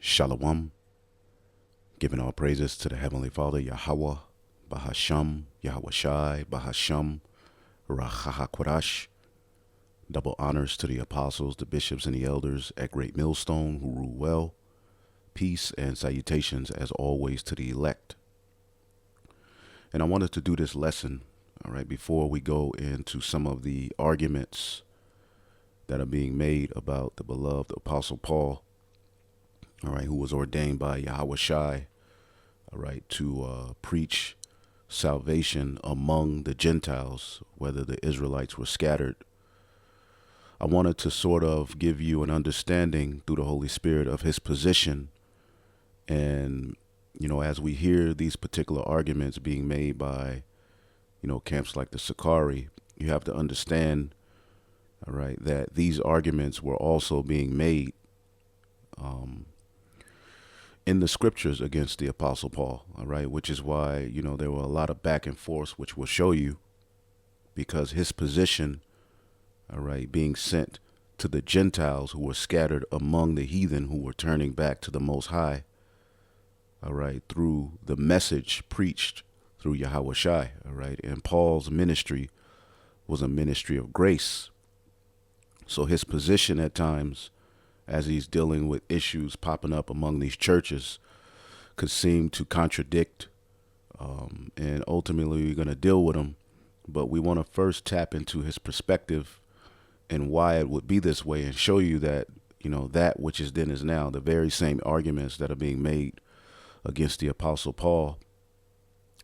Shalom, giving all praises to the Heavenly Father, Yahweh, Bahasham, Yahweh Shai, Bahasham, Rahahakwadash. Double honors to the apostles, the bishops, and the elders at Great Millstone who rule well. Peace and salutations as always to the elect. And I wanted to do this lesson, all right, before we go into some of the arguments that are being made about the beloved Apostle Paul, all right, who was ordained by Yahweh Shai, all right, to preach salvation among the Gentiles, whether the Israelites were scattered. I wanted to sort of give you an understanding through the Holy Spirit of his position. And, you know, as we hear these particular arguments being made by, you know, camps like the Sakari, you have to understand, all right, that these arguments were also being made in the scriptures against the Apostle Paul, all right, which is why, you know, there were a lot of back and forth, which will show you, because his position, all right, being sent to the Gentiles who were scattered among the heathen who were turning back to the Most High, all right, through the message preached through Yahweh Shai, all right, and Paul's ministry was a ministry of grace. So his position at times, as he's dealing with issues popping up among these churches, could seem to contradict, and ultimately we're going to deal with him. But we want to first tap into his perspective and why it would be this way, and show you that, you know, that which is then is now, the very same arguments that are being made against the Apostle Paul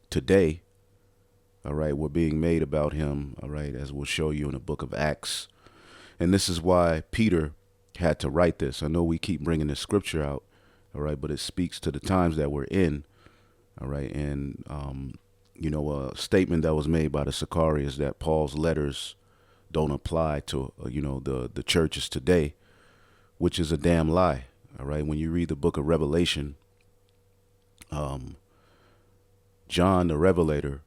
today, all right, were being made about him, all right, as we'll show you in the book of Acts. And this is why Peter had to write this. I know we keep bringing this scripture out, all right, but it speaks to the times that we're in, all right. And, you know, a statement that was made by the Sakari is that Paul's letters don't apply to, you know, the churches today, which is a damn lie, all right. When you read the book of Revelation, John the Revelator,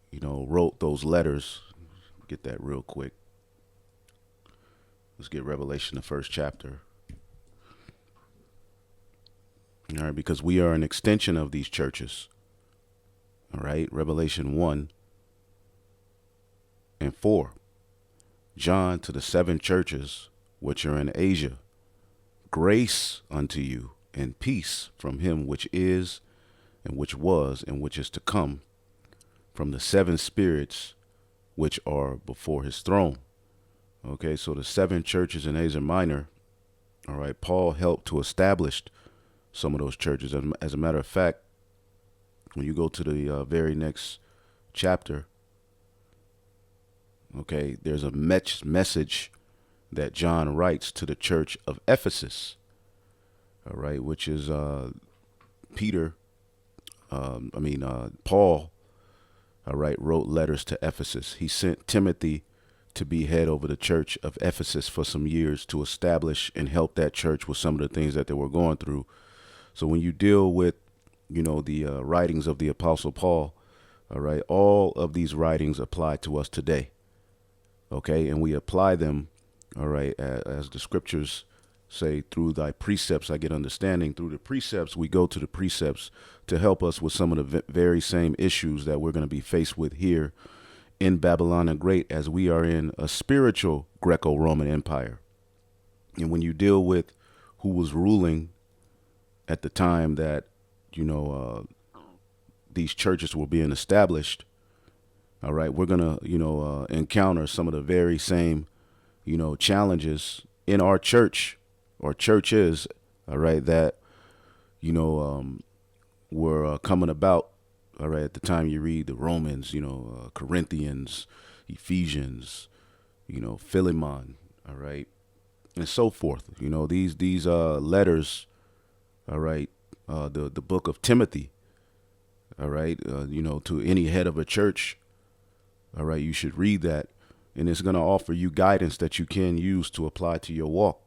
you know, wrote those letters. Get that real quick. Let's get Revelation, the first chapter. All right, because we are an extension of these churches. All right, Revelation 1 and 4. John, to the 7 churches which are in Asia, grace unto you and peace from him which is, and which was, and which is to come, from the 7 spirits which are before his throne. Okay, so the 7 churches in Asia Minor, all right, Paul helped to establish some of those churches. As a matter of fact, when you go to the very next chapter, okay, there's a message that John writes to the church of Ephesus, all right, which is Paul, all right, wrote letters to Ephesus. He sent Timothy to be head over the church of Ephesus for some years to establish and help that church with some of the things that they were going through. So when you deal with, you know, the writings of the Apostle Paul, all right, all of these writings apply to us today. Okay, and we apply them, all right, as the scriptures say, through thy precepts I get understanding. Through the precepts, we go to the precepts to help us with some of the very same issues that we're going to be faced with here in Babylon the Great, as we are in a spiritual Greco-Roman Empire. And when you deal with who was ruling at the time that, you know, these churches were being established, all right, we're going to, you know, encounter some of the very same, you know, challenges in our church or churches, all right, that, you know, were coming about. All right, at the time you read the Romans, you know, Corinthians, Ephesians, you know, Philemon, all right, and so forth. You know, these letters, all right, the book of Timothy, all right, you know, to any head of a church, all right, you should read that, and it's going to offer you guidance that you can use to apply to your walk.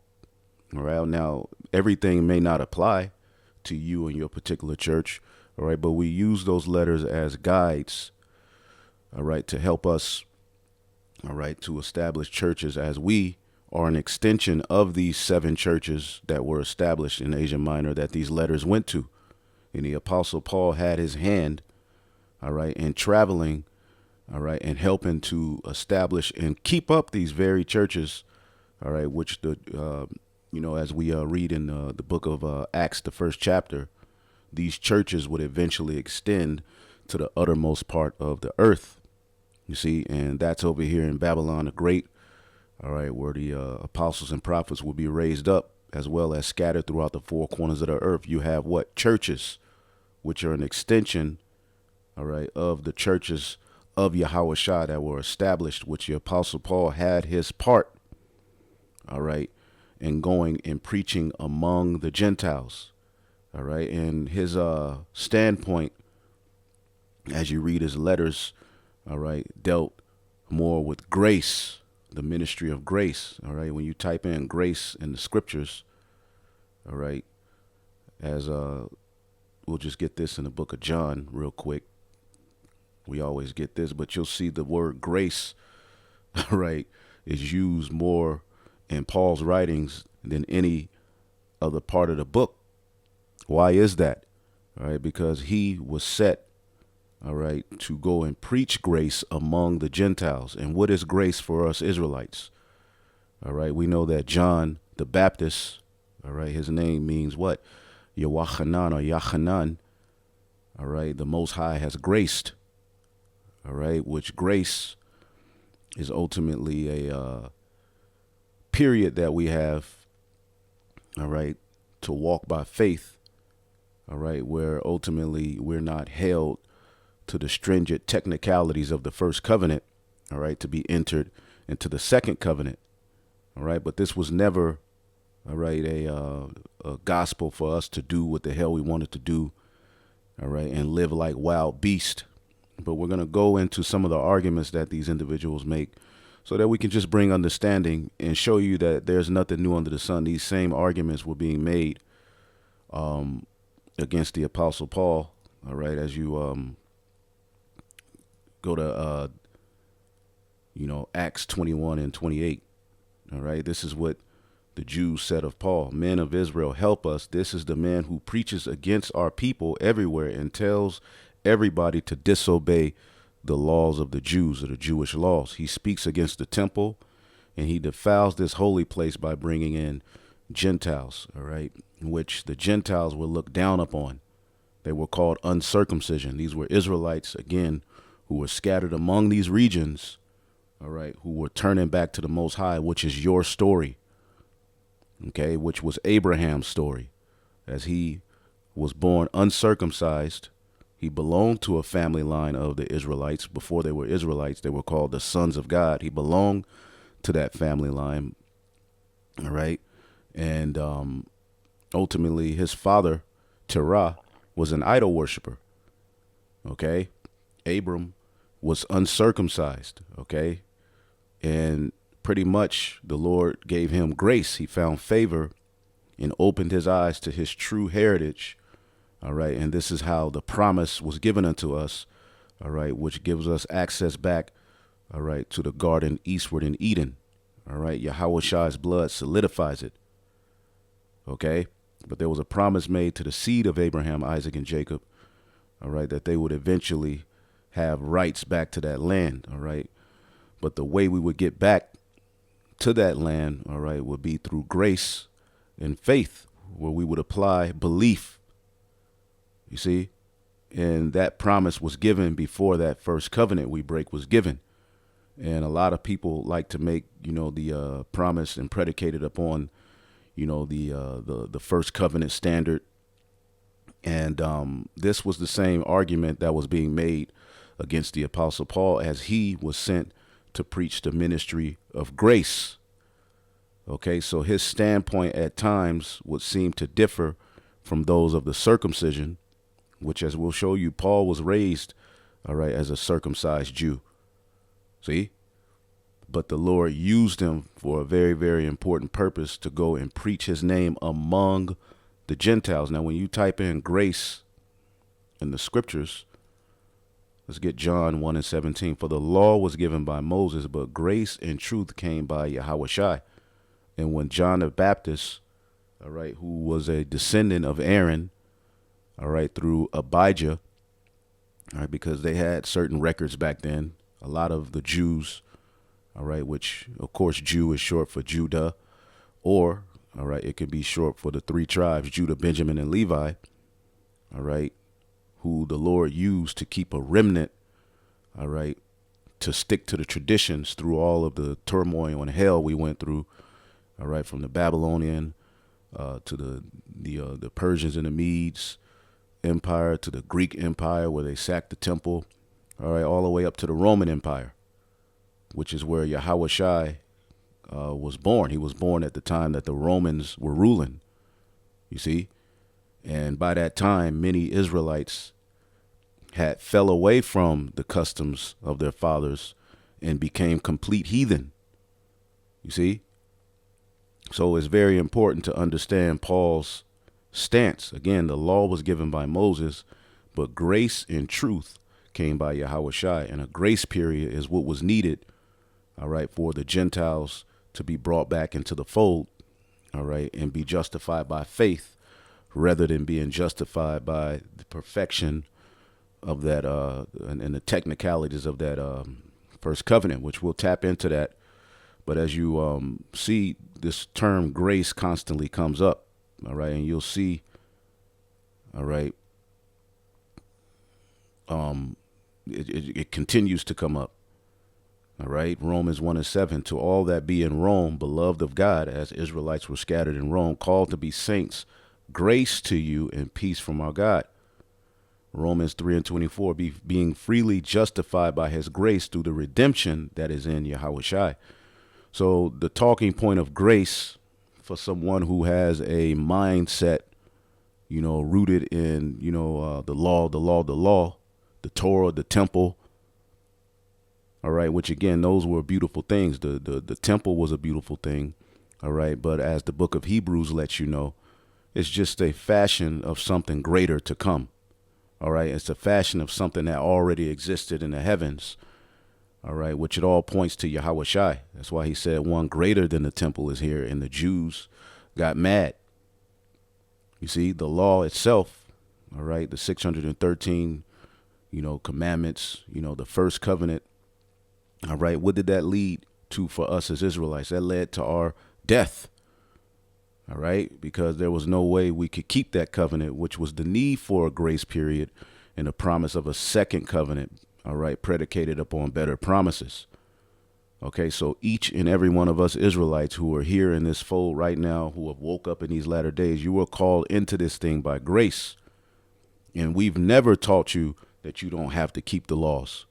All right, now everything may not apply to you and your particular church. All right, but we use those letters as guides, all right, to help us, all right, to establish churches as we are an extension of these 7 churches that were established in Asia Minor that these letters went to. And the Apostle Paul had his hand, all right, in traveling, all right, and helping to establish and keep up these very churches, all right, which as we read in the book of Acts, the 1st chapter, these churches would eventually extend to the uttermost part of the earth. You see, and that's over here in Babylon the Great, all right, where the apostles and prophets will be raised up, as well as scattered throughout the 4 corners of the earth. You have what? Churches, which are an extension, all right, of the churches of Yahushua that were established, which the Apostle Paul had his part, all right, in going and preaching among the Gentiles, all right. And his standpoint, as you read his letters, all right, dealt more with grace, the ministry of grace, all right. When you type in grace in the scriptures, all right, as we'll just get this in the book of John real quick. We always get this, but you'll see the word grace, all right, is used more in Paul's writings than any other part of the book. Why is that? All right, because he was set, all right, to go and preach grace among the Gentiles. And what is grace for us Israelites? All right, we know that John the Baptist, all right, his name means what? Yawachanan or Yachanan, all right, the Most High has graced, all right, which grace is ultimately a period that we have, all right, to walk by faith, all right, where ultimately we're not held to the stringent technicalities of the first covenant, all right, to be entered into the second covenant, all right. But this was never, all right, a gospel for us to do what the hell we wanted to do, all right, and live like wild beasts. But we're going to go into some of the arguments that these individuals make so that we can just bring understanding and show you that there's nothing new under the sun. These same arguments were being made against the Apostle Paul, all right, as you go to, Acts 21 and 28, all right. This is what the Jews said of Paul. Men of Israel, help us. This is the man who preaches against our people everywhere and tells everybody to disobey the laws of the Jews, or the Jewish laws. He speaks against the temple, and he defiles this holy place by bringing in Gentiles, all right, in which the Gentiles were looked down upon. They were called uncircumcision. These were Israelites, again, who were scattered among these regions, all right, who were turning back to the Most High, which is your story, okay, which was Abraham's story, as he was born uncircumcised. He belonged to a family line of the Israelites. Before they were Israelites, they were called the sons of God. He belonged to that family line, all right? And ultimately, his father, Terah, was an idol worshiper, okay? Abram was uncircumcised, okay? And pretty much the Lord gave him grace. He found favor and opened his eyes to his true heritage, all right, and this is how the promise was given unto us, all right, which gives us access back, all right, to the garden eastward in Eden, all right. Yahushua's blood solidifies it, okay. But there was a promise made to the seed of Abraham, Isaac, and Jacob, all right, that they would eventually have rights back to that land, all right. But the way we would get back to that land, all right, would be through grace and faith, where we would apply belief. You see, and that promise was given before that first covenant we break was given. And a lot of people like to make, the promise and predicate it upon, the first covenant standard. And this was the same argument that was being made against the Apostle Paul as he was sent to preach the ministry of grace. Okay, so his standpoint at times would seem to differ from those of the circumcision, which, as we'll show you, Paul was raised, all right, as a circumcised Jew. See? But the Lord used him for a very, very important purpose, to go and preach his name among the Gentiles. Now, when you type in grace in the scriptures, let's get John 1 and 17. For the law was given by Moses, but grace and truth came by Yahushua. And when John the Baptist, all right, who was a descendant of Aaron, all right, through Abijah, all right, because they had certain records back then, a lot of the Jews, all right, which of course Jew is short for Judah, or, all right, it could be short for the three tribes, Judah, Benjamin, and Levi, all right, who the Lord used to keep a remnant, all right, to stick to the traditions through all of the turmoil and hell we went through, all right, from the Babylonian to the Persians and the Medes Empire, to the Greek Empire where they sacked the temple, all right, all the way up to the Roman Empire, which is where Yahushua was born. He was born at the time that the Romans were ruling, you see. And by that time, many Israelites had fell away from the customs of their fathers and became complete heathen, you see. So it's very important to understand Paul's stance. Again, the law was given by Moses, but grace and truth came by Yahushua, and a grace period is what was needed, all right, for the Gentiles to be brought back into the fold, all right, and be justified by faith rather than being justified by the perfection of that and the technicalities of that first covenant, which we'll tap into that. But as you see, this term grace constantly comes up, all right, and you'll see, all right, it continues to come up, all right. Romans 1:7, to all that be in Rome, beloved of God, as Israelites were scattered in Rome, called to be saints, grace to you and peace from our God. Romans 3:24, being freely justified by his grace through the redemption that is in Yahushua. So the talking point of grace for someone who has a mindset, you know, rooted in, you know, the law, the Torah, the temple. All right. Which, again, those were beautiful things. The temple was a beautiful thing. All right. But as the book of Hebrews lets you know, it's just a fashion of something greater to come. All right. It's a fashion of something that already existed in the heavens. All right. Which it all points to Yahushua. That's why he said one greater than the temple is here. And the Jews got mad. You see, the law itself. All right. The 613, you know, commandments, you know, the first covenant. All right. What did that lead to for us as Israelites? That led to our death. All right. Because there was no way we could keep that covenant, which was the need for a grace period and the promise of a second covenant. All right. Predicated upon better promises. OK, so each and every one of us Israelites who are here in this fold right now, who have woke up in these latter days, you were called into this thing by grace. And we've never taught you that you don't have to keep the laws.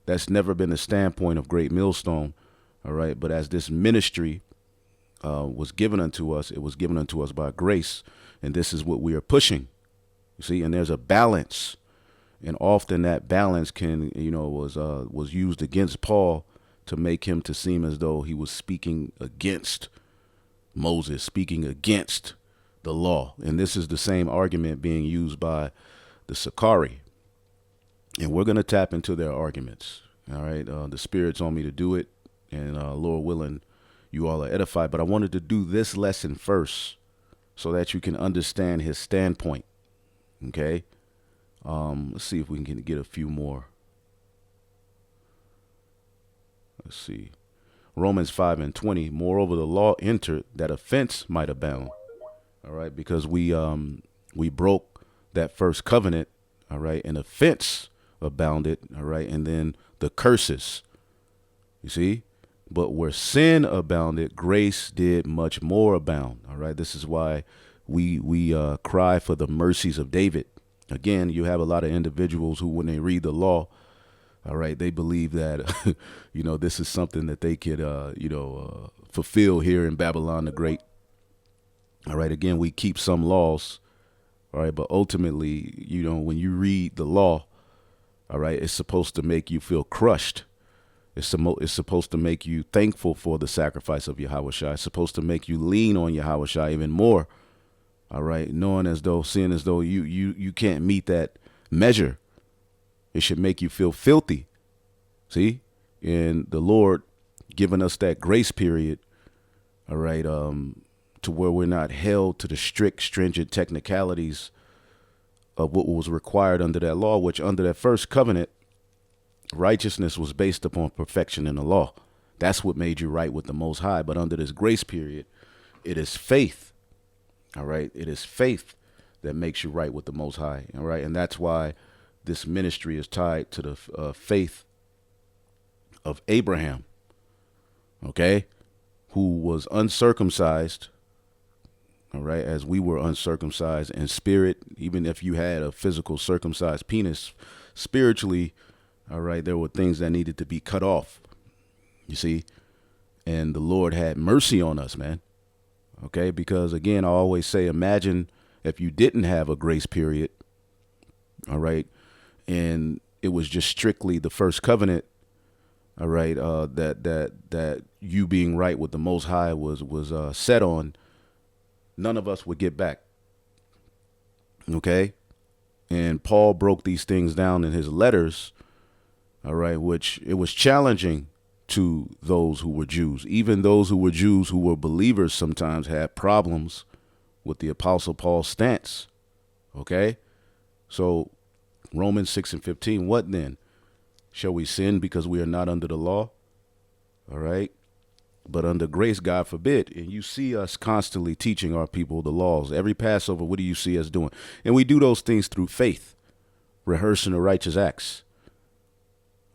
That's never been the standpoint of Great Millstone. All right. But as this ministry was given unto us, it was given unto us by grace. And this is what we are pushing. You see, and there's a balance. And often that balance can, you know, was used against Paul to make him to seem as though he was speaking against Moses, speaking against the law. And this is the same argument being used by the Sakari. And we're going to tap into their arguments. All right. The Spirit's on me to do it. And Lord willing, you all are edified. But I wanted to do this lesson first so that you can understand his standpoint. OK, let's see if we can get a few more. Let's see. Romans 5:20. Moreover, the law entered that offense might abound. All right. Because we broke that first covenant. All right. And offense abounded. All right. And then the curses. You see. But where sin abounded, grace did much more abound. All right. This is why we cry for the mercies of David. Again, you have a lot of individuals who, when they read the law, all right, they believe that, you know, this is something that they could, fulfill here in Babylon the Great. All right. Again, we keep some laws. All right. But ultimately, you know, when you read the law, all right, it's supposed to make you feel crushed. It's supposed to make you thankful for the sacrifice of Yahushua. It's supposed to make you lean on Yahushua even more. All right. Seeing as though you can't meet that measure. It should make you feel filthy. See, and the Lord giving us that grace period. All right. To where we're not held to the strict, stringent technicalities of what was required under that law, which under that first covenant, righteousness was based upon perfection in the law. That's what made you right with the Most High. But under this grace period, it is faith. All right. It is faith that makes you right with the Most High. All right. And that's why this ministry is tied to the faith of Abraham. Okay. Who was uncircumcised. All right. As we were uncircumcised in spirit, even if you had a physical circumcised penis, spiritually, all right, there were things that needed to be cut off. You see, and the Lord had mercy on us, man. Okay. Because again, I always say, imagine if you didn't have a grace period. All right. And it was just strictly the first covenant. All right. That you being right with the Most High was set on. None of us would get back. Okay. And Paul broke these things down in his letters. All right. Which it was challenging to those who were Jews. Even those who were Jews who were believers sometimes had problems with the Apostle Paul's stance. Okay. So Romans 6:15, what then? Shall we sin because we are not under the law? All right. But under grace, God forbid. And you see us constantly teaching our people the laws. Every Passover, what do you see us doing? And we do those things through faith, rehearsing the righteous acts.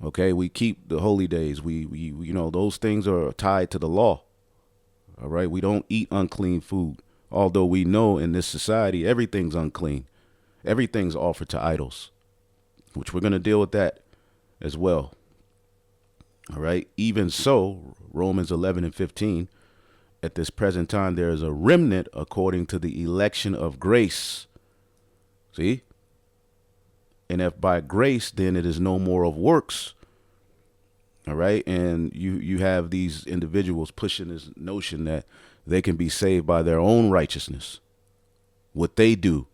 Okay, we keep the holy days. We those things are tied to the law. All right, we don't eat unclean food. Although we know in this society, everything's unclean. Everything's offered to idols, which we're going to deal with that as well. All right. Even so, Romans 11:15, at this present time, there is a remnant according to the election of grace. See? And if by grace, then it is no more of works. All right. And you have these individuals pushing this notion that they can be saved by their own righteousness, what they do.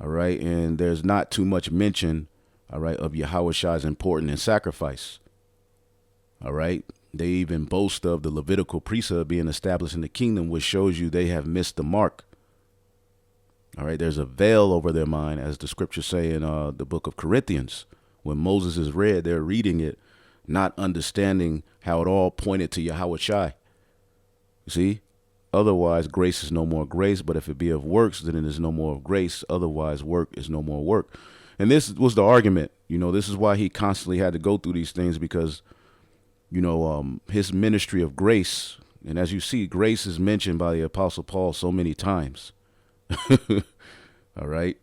All right. And there's not too much mention, all right, of Yahushai's importance in sacrifice. All right. They even boast of the Levitical priesthood being established in the kingdom, which shows you they have missed the mark. All right. There's a veil over their mind, as the scriptures say in the book of Corinthians. When Moses is read, they're reading it, not understanding how it all pointed to Yahushai. You see, otherwise grace is no more grace. But if it be of works, then it is no more of grace. Otherwise work is no more work. And this was the argument. This is why he constantly had to go through these things, because his ministry of grace. And as you see, grace is mentioned by the Apostle Paul so many times. All right.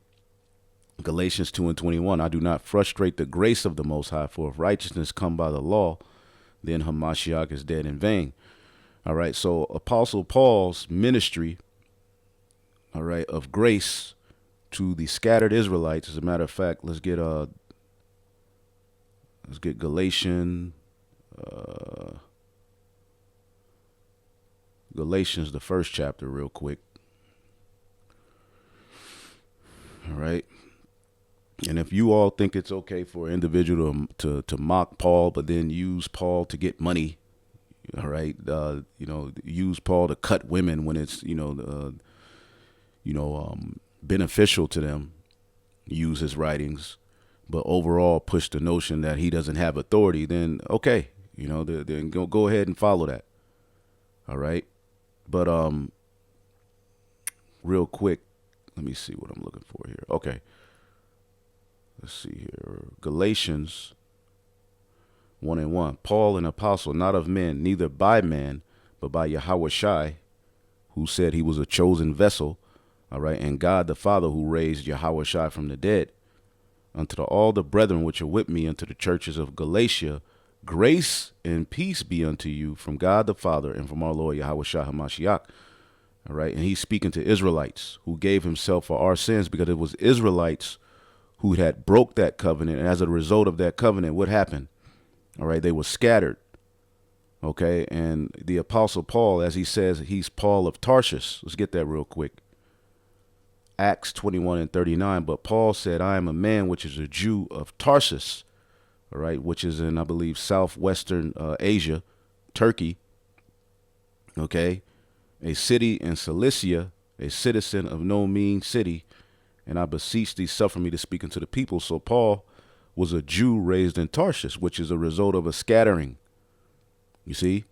Galatians 2:21, I do not frustrate the grace of the Most High, for if righteousness come by the law, then Hamashiach is dead in vain. All right. So Apostle Paul's ministry, all right, of grace to the scattered Israelites. As a matter of fact, let's get Galatians, the first chapter, real quick. All right. And if you all think it's okay for an individual to mock Paul, but then use Paul to get money, all right, use Paul to cut women when it's, beneficial to them, use his writings, but overall push the notion that he doesn't have authority, then okay, then go ahead and follow that. All right. But real quick, let me see what I'm looking for here. Okay. Let's see here. Galatians 1:1. Paul, an apostle, not of men, neither by man, but by Yahushai, who said he was a chosen vessel. All right. And God the Father, who raised Yahushai from the dead. Unto all the brethren which are with me, unto the churches of Galatia, grace and peace be unto you from God the Father and from our Lord Yahushua HaMashiach. All right. And he's speaking to Israelites who gave himself for our sins, because it was Israelites who had broke that covenant. And as a result of that covenant, what happened? All right. They were scattered. OK. And the Apostle Paul, as he says, he's Paul of Tarshish. Let's get that real quick. Acts 21:39. But Paul said, I am a man which is a Jew of Tarsus. All right. Which is in, I believe, southwestern Asia, Turkey. Okay. A city in Cilicia, a citizen of no mean city, and I beseech thee, suffer me to speak unto the people. So Paul was a Jew raised in Tarshish, which is a result of a scattering. You see?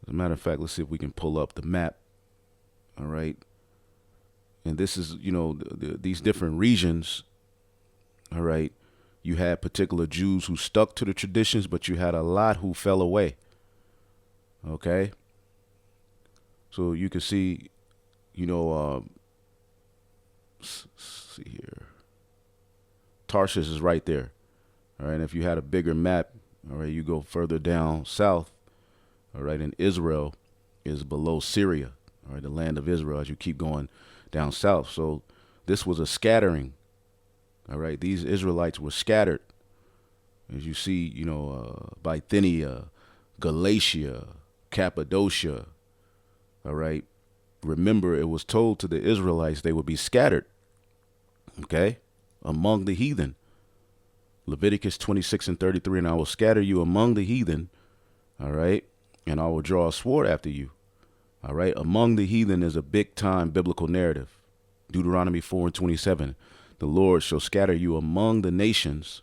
As a matter of fact, let's see if we can pull up the map. All right. And this is, these different regions. All right. You had particular Jews who stuck to the traditions, but you had a lot who fell away. Okay. So you can see, let's see here. Tarshish is right there. All right. And if you had a bigger map, all right, you go further down south. All right. And Israel is below Syria. All right. The land of Israel as you keep going down south. So this was a scattering. All right. These Israelites were scattered. As you see, Bithynia, Galatia, Cappadocia. All right. Remember, it was told to the Israelites they would be scattered. Okay. Among the heathen. Leviticus 26:33, and I will scatter you among the heathen. All right. And I will draw a sword after you. All right. Among the heathen is a big time biblical narrative. Deuteronomy 4:27. The Lord shall scatter you among the nations.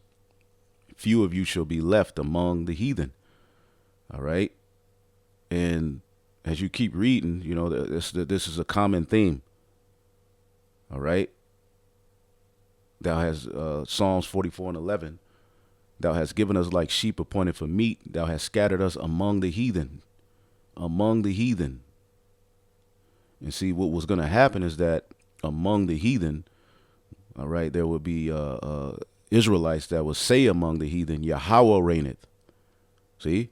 Few of you shall be left among the heathen. All right. And as you keep reading, this is a common theme. All right. Thou hast Psalms 44:11. Thou hast given us like sheep appointed for meat. Thou hast scattered us among the heathen. Among the heathen. And see, what was going to happen is that among the heathen, all right, there would be Israelites that would say among the heathen, Yahweh reigneth. See?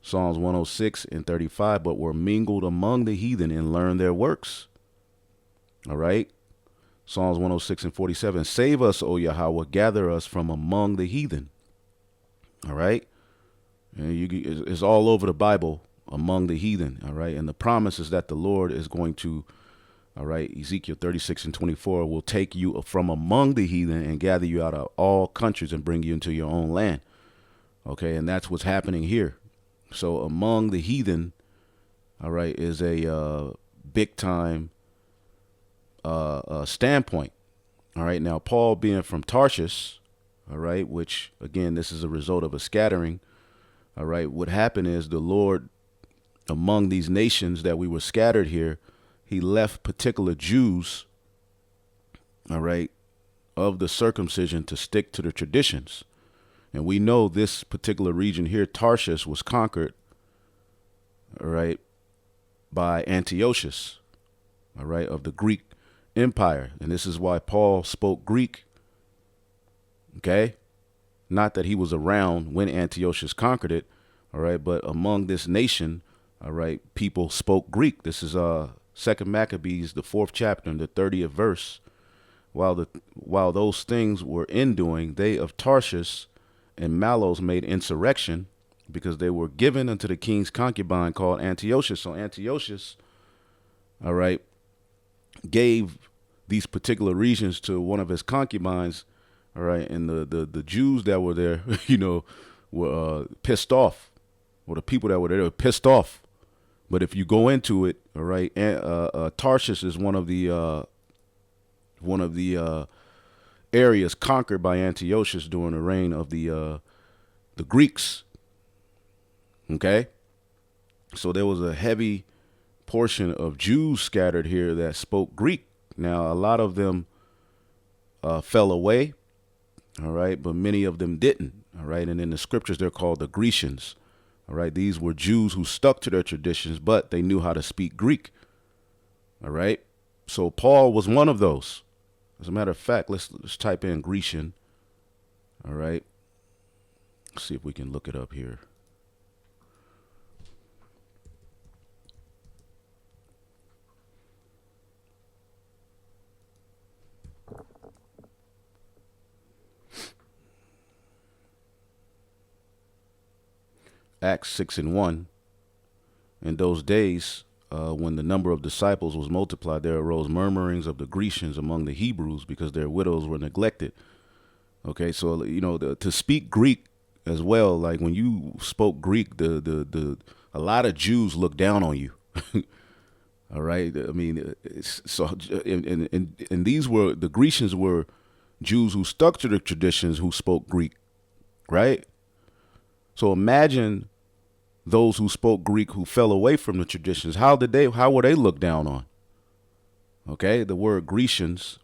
Psalms 106:35, but were mingled among the heathen and learned their works. All right? Psalms 106:47, save us, O Yahweh, gather us from among the heathen. All right? And it's all over the Bible, among the heathen. All right? And the promise is that the Lord is going to, all right, Ezekiel 36:24, will take you from among the heathen and gather you out of all countries and bring you into your own land. Okay? And that's what's happening here. So among the heathen, all right, is a big time standpoint. All right. Now, Paul being from Tarshish, all right, which, again, this is a result of a scattering. All right. What happened is the Lord, among these nations that we were scattered here, he left particular Jews, all right, of the circumcision to stick to the traditions. And we know this particular region here, Tarshish, was conquered, all right, by Antiochus, all right, of the Greek Empire. And this is why Paul spoke Greek, okay? Not that he was around when Antiochus conquered it, all right, but among this nation, all right, people spoke Greek. This is 2 Maccabees, the 4th chapter, and the 30th verse. While those things were enduing, they of Tarshish and Malos made insurrection because they were given unto the king's concubine called Antiochus. So Antiochus, all right, gave these particular regions to one of his concubines, all right, and the Jews that were there, were pissed off, or the people that were there were pissed off. But if you go into it, all right, Tarshish is one of the areas conquered by Antiochus during the reign of the Greeks. Okay, so there was a heavy portion of Jews scattered here that spoke Greek. Now, a lot of them fell away, all right, but many of them didn't, all right. And in the scriptures, they're called the Grecians, all right. These were Jews who stuck to their traditions, but they knew how to speak Greek, all right. So Paul was one of those. As a matter of fact, let's type in Grecian, all right. Let's see if we can look it up here. Acts 6:1. In those days, when the number of disciples was multiplied, there arose murmurings of the Grecians among the Hebrews because their widows were neglected. Okay, so to speak Greek as well, like when you spoke Greek, a lot of Jews looked down on you. All right. I mean, and these were, the Grecians were Jews who stuck to the traditions, who spoke Greek, right? So imagine those who spoke Greek who fell away from the traditions. How were they looked down on? Okay. The word Grecians,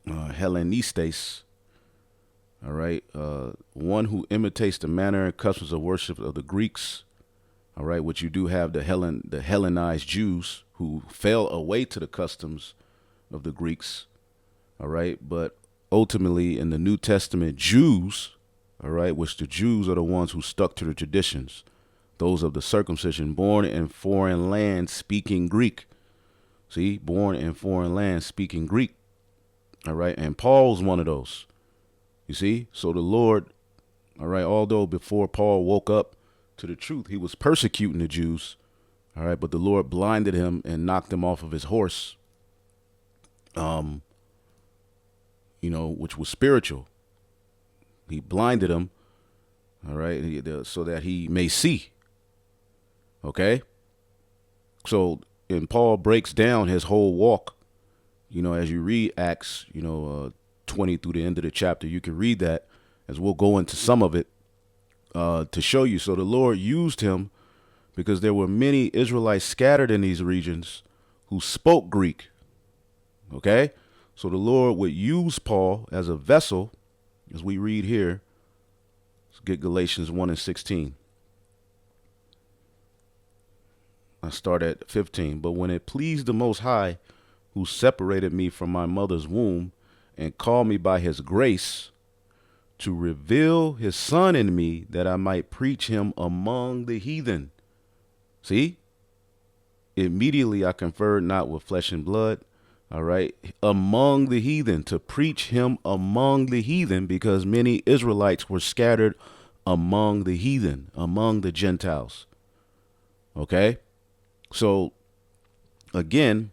Hellenistes, all right. One who imitates the manner and customs of worship of the Greeks. All right, which you do have the Hellenized Jews who fell away to the customs of the Greeks. All right, but ultimately in the New Testament, Jews, all right, which the Jews are the ones who stuck to the traditions, those of the circumcision, born in foreign lands speaking Greek. See, born in foreign lands speaking Greek. All right, and Paul's one of those. You see, so the Lord, all right, although before Paul woke up to the truth, he was persecuting the Jews, all right, but the Lord blinded him and knocked him off of his horse, which was spiritual. He blinded him, all right, so that he may see. Okay, so and Paul breaks down his whole walk. As you read Acts, 20 through the end of the chapter, you can read that, as we'll go into some of it. To show you. So the Lord used him because there were many Israelites scattered in these regions who spoke Greek. Okay? So the Lord would use Paul as a vessel, as we read here. Let's get Galatians 1:16. I start at 15. But when it pleased the Most High, who separated me from my mother's womb and called me by his grace, to reveal his son in me, that I might preach him among the heathen. See? Immediately I conferred not with flesh and blood, all right, among the heathen, to preach him among the heathen, because many Israelites were scattered among the heathen, among the Gentiles. Okay? So, again,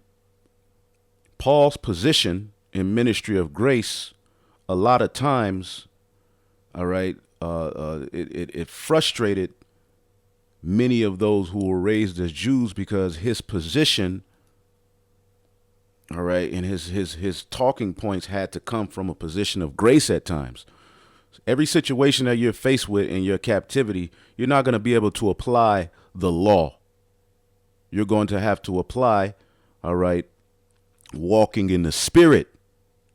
Paul's position in ministry of grace, a lot of times, all right, it frustrated many of those who were raised as Jews, because his position, all right, and his talking points had to come from a position of grace at times. Every situation that you're faced with in your captivity, you're not going to be able to apply the law. You're going to have to apply, all right, walking in the Spirit,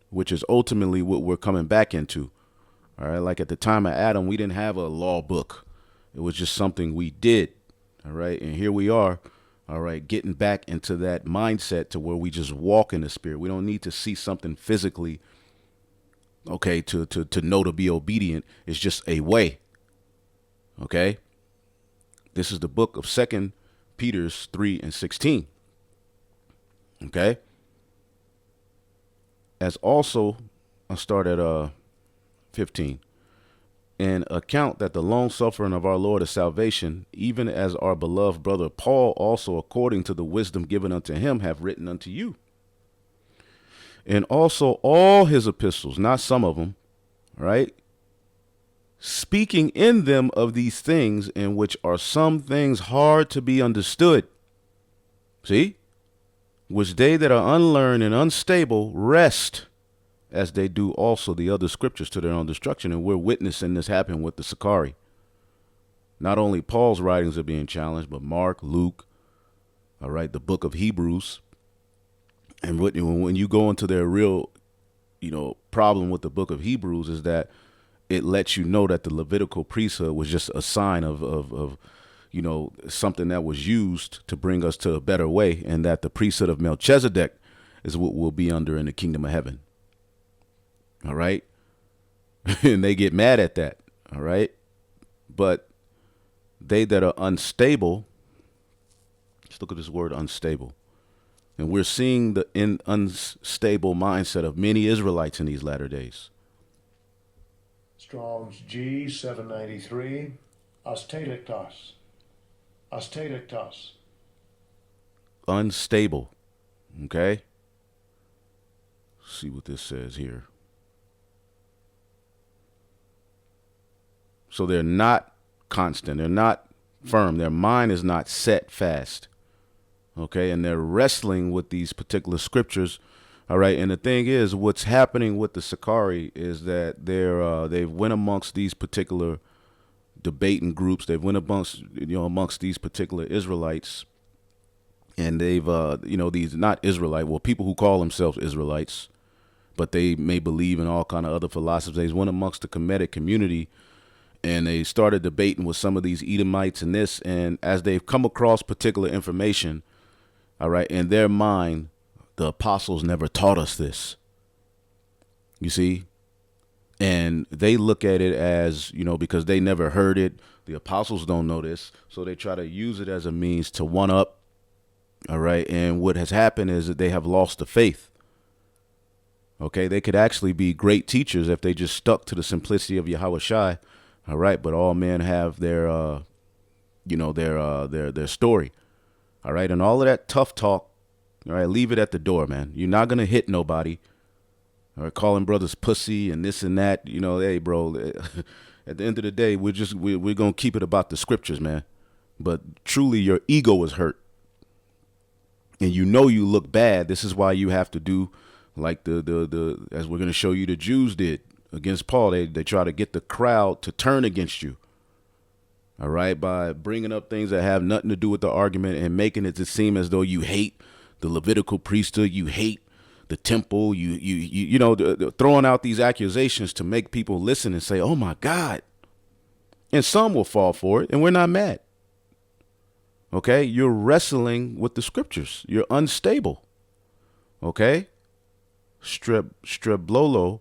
which is ultimately what we're coming back into. All right, like at the time of Adam, we didn't have a law book. It was just something we did. All right, and here we are, all right, getting back into that mindset to where we just walk in the Spirit. We don't need to see something physically, okay, to know to be obedient. It's just a way. Okay, this is the book of 2 Peter 3:16. Okay, as also, I start at 15. And account that the long suffering of our Lord is salvation, even as our beloved brother Paul also, according to the wisdom given unto him, have written unto you. And also all his epistles, not some of them, right? Speaking in them of these things, in which are some things hard to be understood. See? Which they that are unlearned and unstable rest, as they do also the other scriptures, to their own destruction. And we're witnessing this happen with the Sicarii. Not only Paul's writings are being challenged, but Mark, Luke, all right, the book of Hebrews. And when you go into their real, problem with the book of Hebrews is that it lets you know that the Levitical priesthood was just a sign of something that was used to bring us to a better way, and that the priesthood of Melchizedek is what we'll be under in the kingdom of heaven. All right. And they get mad at that. All right. But they that are unstable, let's look at this word unstable. And we're seeing the unstable mindset of many Israelites in these latter days. Strong's G 793, astelectos. Astelectos. Unstable. Okay. Let's see what this says here. So they're not constant. They're not firm. Their mind is not set fast. Okay, and they're wrestling with these particular scriptures. All right, and the thing is, what's happening with the Sakari is that they've went amongst these particular debating groups. They've went amongst these particular Israelites, and they've these not Israelite, well, people who call themselves Israelites, but they may believe in all kind of other philosophies. They went amongst the Kemetic community, and they started debating with some of these Edomites and this, and as they've come across particular information, all right, in their mind, the apostles never taught us this. You see? And they look at it as, because they never heard it, the apostles don't know this, so they try to use it as a means to one up. All right. And what has happened is that they have lost the faith. Okay. They could actually be great teachers if they just stuck to the simplicity of Yahushua. All right. But all men have their story. All right. And all of that tough talk. All right. Leave it at the door, man. You're not going to hit nobody. All right. Calling brothers pussy and this and that. Hey, bro, at the end of the day, we're going to keep it about the scriptures, man. But truly, your ego is hurt. And you look bad. This is why you have to do like the as we're going to show you the Jews did against Paul. They try to get the crowd to turn against you. All right. By bringing up things that have nothing to do with the argument and making it to seem as though you hate the Levitical priesthood. You hate the temple. Throwing out these accusations to make people listen and say, oh, my God. And some will fall for it. And we're not mad. Okay, you're wrestling with the scriptures. You're unstable. Okay, streblo,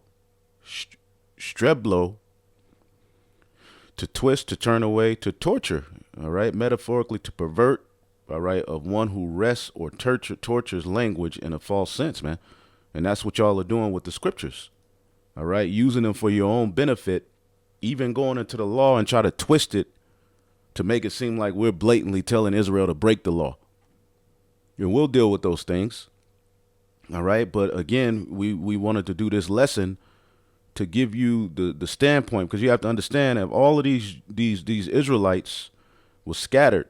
to twist, to turn away, to torture. All right, metaphorically, to pervert. All right, of one who wrests or tortures language in a false sense, man. And that's what y'all are doing with the scriptures. All right, using them for your own benefit, even going into the law and try to twist it to make it seem like we're blatantly telling Israel to break the law. And we'll deal with those things. All right. But again, we wanted to do this lesson to give you the standpoint, because you have to understand that all of these Israelites were scattered,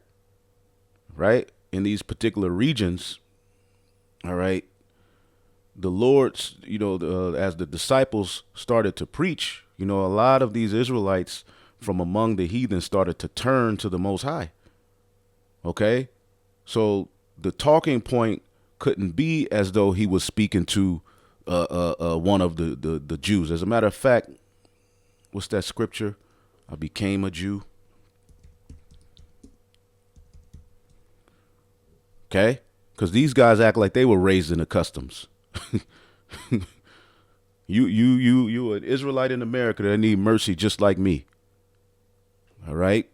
right, in these particular regions. All right. The Lord's, as the disciples started to preach, a lot of these Israelites from among the heathen started to turn to the Most High. Okay, so the talking point couldn't be as though he was speaking to one of the Jews. As a matter of fact, what's that scripture? I became a Jew. Okay, because these guys act like they were raised in the customs. You an Israelite in America that need mercy just like me. All right.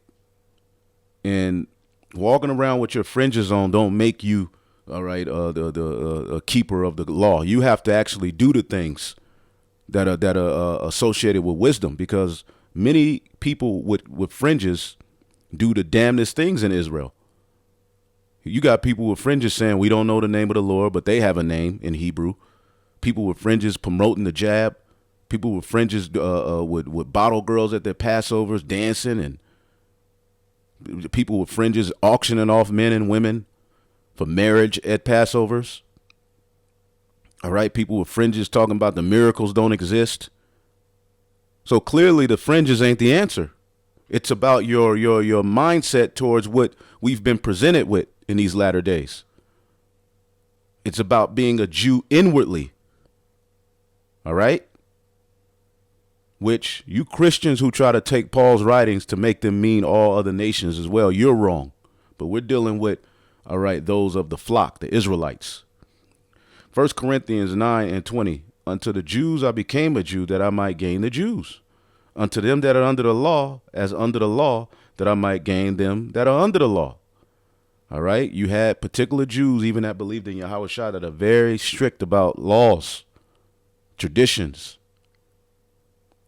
And walking around with your fringes on don't make you, all right, the keeper of the law. You have to actually do the things that are associated with wisdom, because many people with fringes do the damnedest things in Israel. You got people with fringes saying we don't know the name of the Lord, but they have a name in Hebrew. People with fringes promoting the jab. People with fringes with bottle girls at their Passovers dancing, and people with fringes auctioning off men and women for marriage at Passovers. All right, people with fringes talking about the miracles don't exist. So clearly the fringes ain't the answer. It's about your mindset towards what we've been presented with in these latter days. It's about being a Jew inwardly. All right? Which you Christians who try to take Paul's writings to make them mean all other nations as well, you're wrong. But we're dealing with, all right, those of the flock, the Israelites. 1 Corinthians 9:20. Unto the Jews I became a Jew, that I might gain the Jews. Unto them that are under the law, as under the law, that I might gain them that are under the law. All right. You had particular Jews, even that believed in Yahushua, that are very strict about laws, traditions.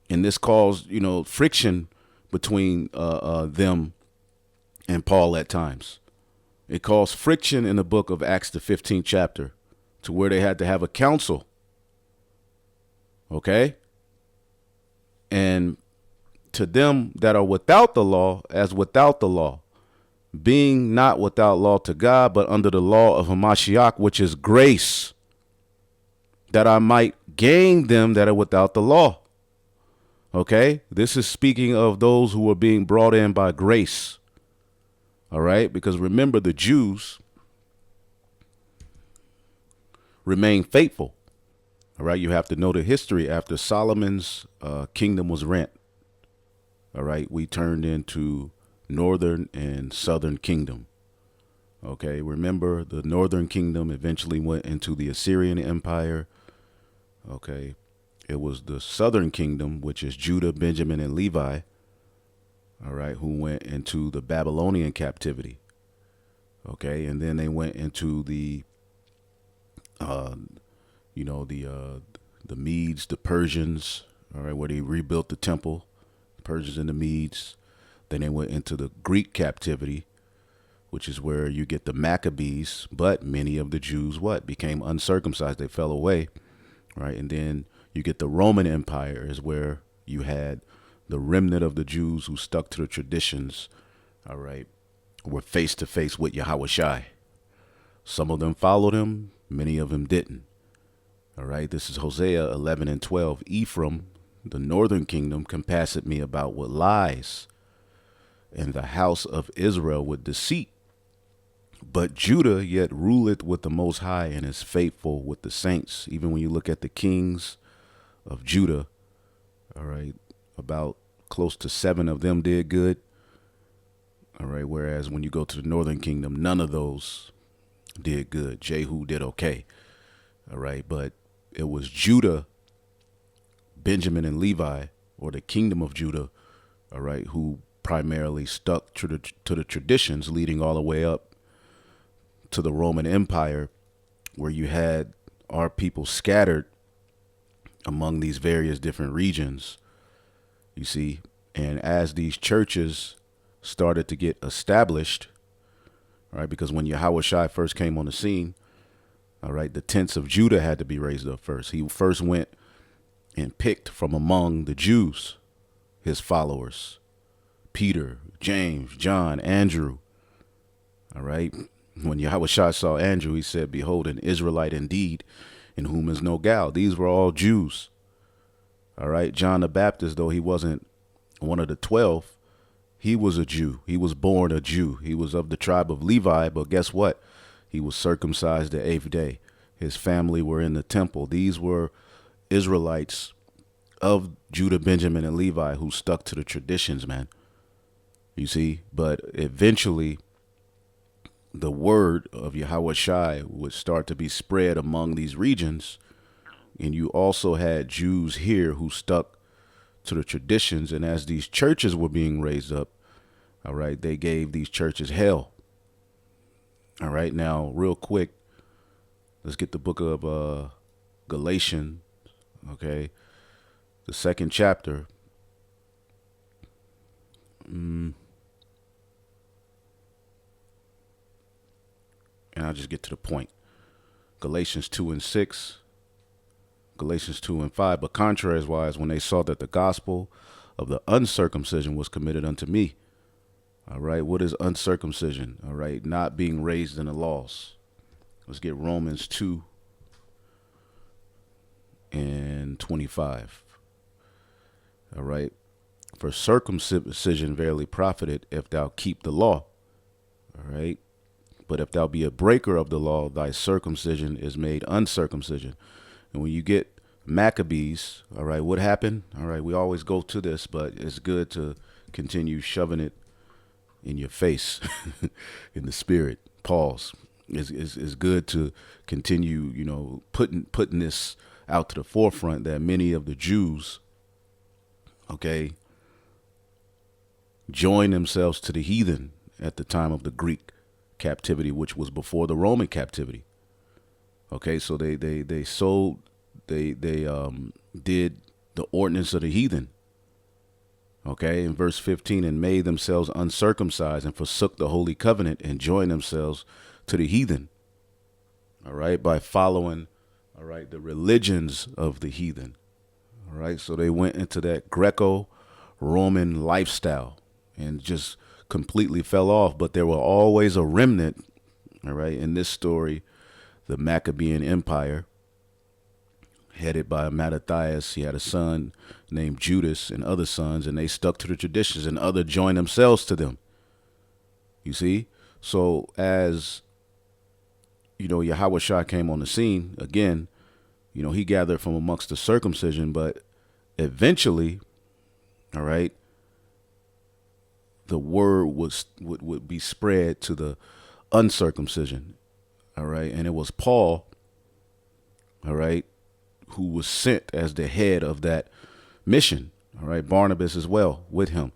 And this caused, friction between them and Paul at times. It caused friction in the book of Acts, the 15th chapter, to where they had to have a council. Okay. And to them that are without the law, as without the law, being not without law to God, but under the law of Hamashiach, which is grace, that I might gain them that are without the law. Okay, this is speaking of those who are being brought in by grace. All right, because remember, the Jews remain faithful. All right, you have to know the history. After Solomon's kingdom was rent, all right, we turned into northern and southern kingdom. Okay, remember, the northern kingdom eventually went into the Assyrian Empire. Okay, it was the southern kingdom, which is Judah, Benjamin, and Levi, all right, who went into the Babylonian captivity. Okay, and then they went into the the Medes, the Persians, all right, where they rebuilt the temple, the Persians and the Medes. Then they went into the Greek captivity, which is where you get the Maccabees. But many of the Jews, became uncircumcised. They fell away, right? And then you get the Roman Empire, is where you had the remnant of the Jews who stuck to the traditions, all right, were face to face with Yahweh Shai. Some of them followed him, many of them didn't. All right, this is Hosea 11 and 12. Ephraim, the northern kingdom, compasseth me about with lies, and the house of Israel with deceit. But Judah yet ruleth with the Most High, and is faithful with the saints. Even when you look at the kings of Judah, all right, about close to 7 of them did good. All right, whereas when you go to the northern kingdom, none of those did good. Jehu did okay. All right, but it was Judah, Benjamin, and Levi, or the kingdom of Judah, all right, who primarily stuck to the traditions, leading all the way up to the Roman Empire, where you had our people scattered among these various different regions, you see. And as these churches started to get established, all right, because when Yahweh Shai first came on the scene, all right, the tents of Judah had to be raised up first. He first went and picked from among the Jews, his followers, Peter, James, John, Andrew. All right. When Yahweh Shai saw Andrew, he said, behold, an Israelite indeed, in whom is no guile. These were all Jews. All right. John the Baptist, though he wasn't one of the 12, he was a Jew. He was born a Jew. He was of the tribe of Levi, but guess what? He was circumcised the 8th day. His family were in the temple. These were Israelites of Judah, Benjamin, and Levi who stuck to the traditions, man. You see, but eventually the word of Yahweh Shai would start to be spread among these regions. And you also had Jews here who stuck to the traditions. And as these churches were being raised up, all right, they gave these churches hell. All right, now real quick, let's get the book of Galatians, okay, the 2nd chapter. And I'll just get to the point. Galatians 2 and 6, Galatians 2 and 5. But contrariwise, when they saw that the gospel of the uncircumcision was committed unto me. All right, what is uncircumcision? All right, not being raised in the laws. Let's get Romans 2 and 25. All right, for circumcision verily profited if thou keep the law. All right, but if thou be a breaker of the law, thy circumcision is made uncircumcision. And when you get Maccabees, all right, what happened? All right, we always go to this, but it's good to continue shoving it in your face, in the spirit. Pause. It's good to continue, putting this out to the forefront that many of the Jews, okay, joined themselves to the heathen at the time of the Greek captivity, which was before the Roman captivity. Okay, so they did the ordinance of the heathen. Okay, in verse 15, and made themselves uncircumcised and forsook the holy covenant and joined themselves to the heathen. All right, by following, all right, the religions of the heathen. All right, so they went into that Greco-Roman lifestyle and just completely fell off, but there were always a remnant. All right. In this story, the Maccabean Empire, headed by Mattathias, he had a son named Judas and other sons, and they stuck to the traditions, and others joined themselves to them. You see? So as, Yahweh Shai came on the scene, again, he gathered from amongst the circumcision, but eventually, all right, the word would be spread to the uncircumcision, all right, and it was Paul, all right, who was sent as the head of that mission, all right, Barnabas as well with him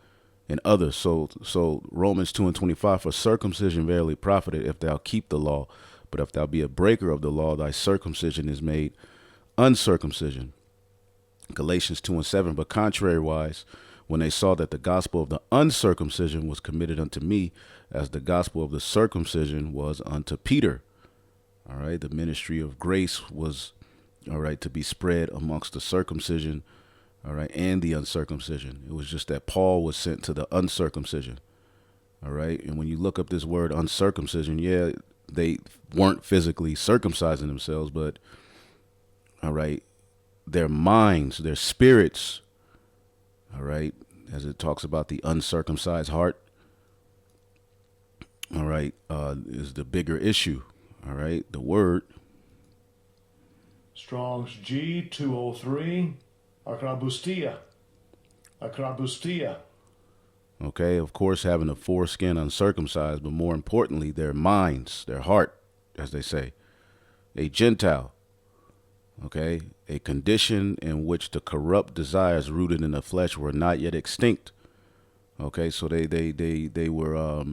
and others. So Romans 2:25, for circumcision verily profited if thou keep the law, but if thou be a breaker of the law, thy circumcision is made uncircumcision. Galatians 2:7, but contrariwise, when they saw that the gospel of the uncircumcision was committed unto me, as the gospel of the circumcision was unto Peter. All right, the ministry of grace was, all right, to be spread amongst the circumcision, all right, and the uncircumcision. It was just that Paul was sent to the uncircumcision. All right, and when you look up this word uncircumcision, yeah, they weren't physically circumcising themselves, but, all right, their minds, their spirits, all right, as it talks about the uncircumcised heart, all right, is the bigger issue. All right, the word. Strong's G 203, akrabustia. Akrabustia. Okay, of course, having a foreskin uncircumcised, but more importantly, their minds, their heart, as they say, a Gentile. Okay, a condition in which the corrupt desires rooted in the flesh were not yet extinct. Okay, so they were,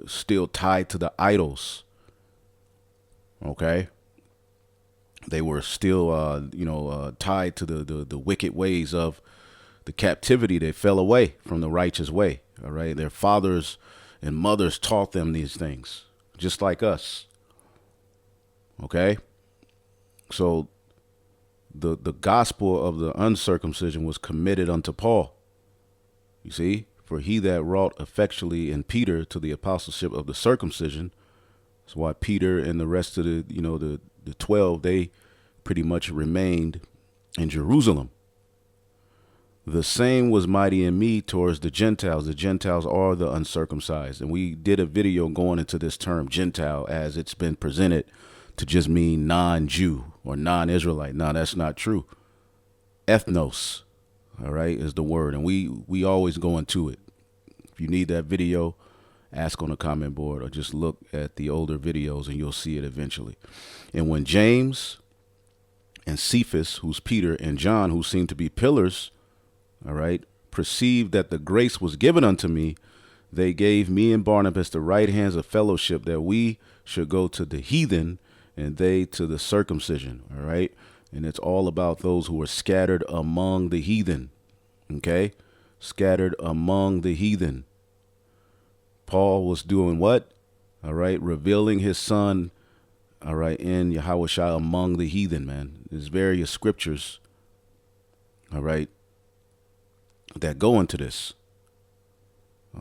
still tied to the idols. Okay, they were still, tied to the wicked ways of the captivity. They fell away from the righteous way. All right, their fathers and mothers taught them these things, just like us. Okay. So the gospel of the uncircumcision was committed unto Paul. You see, for he that wrought effectually in Peter to the apostleship of the circumcision. That's why Peter and the rest of the 12, they pretty much remained in Jerusalem. The same was mighty in me towards the Gentiles. The Gentiles are the uncircumcised. And we did a video going into this term Gentile as it's been presented to just mean non-Jew or non-Israelite. No, that's not true. Ethnos, all right, is the word. And we always go into it. If you need that video, ask on the comment board or just look at the older videos and you'll see it eventually. And when James and Cephas, who's Peter, and John, who seem to be pillars, all right, perceived that the grace was given unto me, they gave me and Barnabas the right hands of fellowship that we should go to the heathen and they to the circumcision. All right. And it's all about those who are scattered among the heathen. Okay. Scattered among the heathen. Paul was doing what? All right. Revealing his son. All right. In Yahweh Shai among the heathen, man. There's various scriptures. All right. That go into this.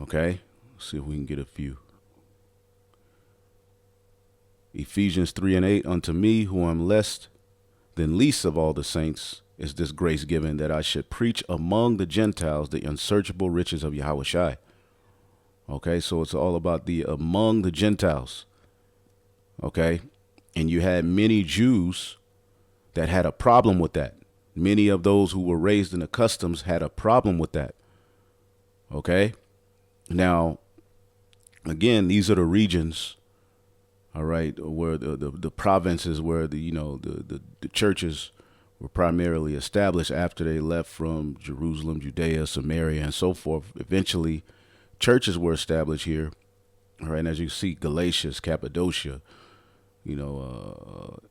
Okay. Let's see if we can get a few. Ephesians 3:8, unto me, who am less than least of all the saints, is this grace given, that I should preach among the Gentiles the unsearchable riches of Yahweh Shai. Okay, so it's all about the among the Gentiles. Okay, and you had many Jews that had a problem with that. Many of those who were raised in the customs had a problem with that. Okay, now, again, these are the regions. All right, where the provinces where the churches were primarily established after they left from Jerusalem, Judea, Samaria, and so forth. Eventually, churches were established here. All right, and as you see, Galatia, Cappadocia,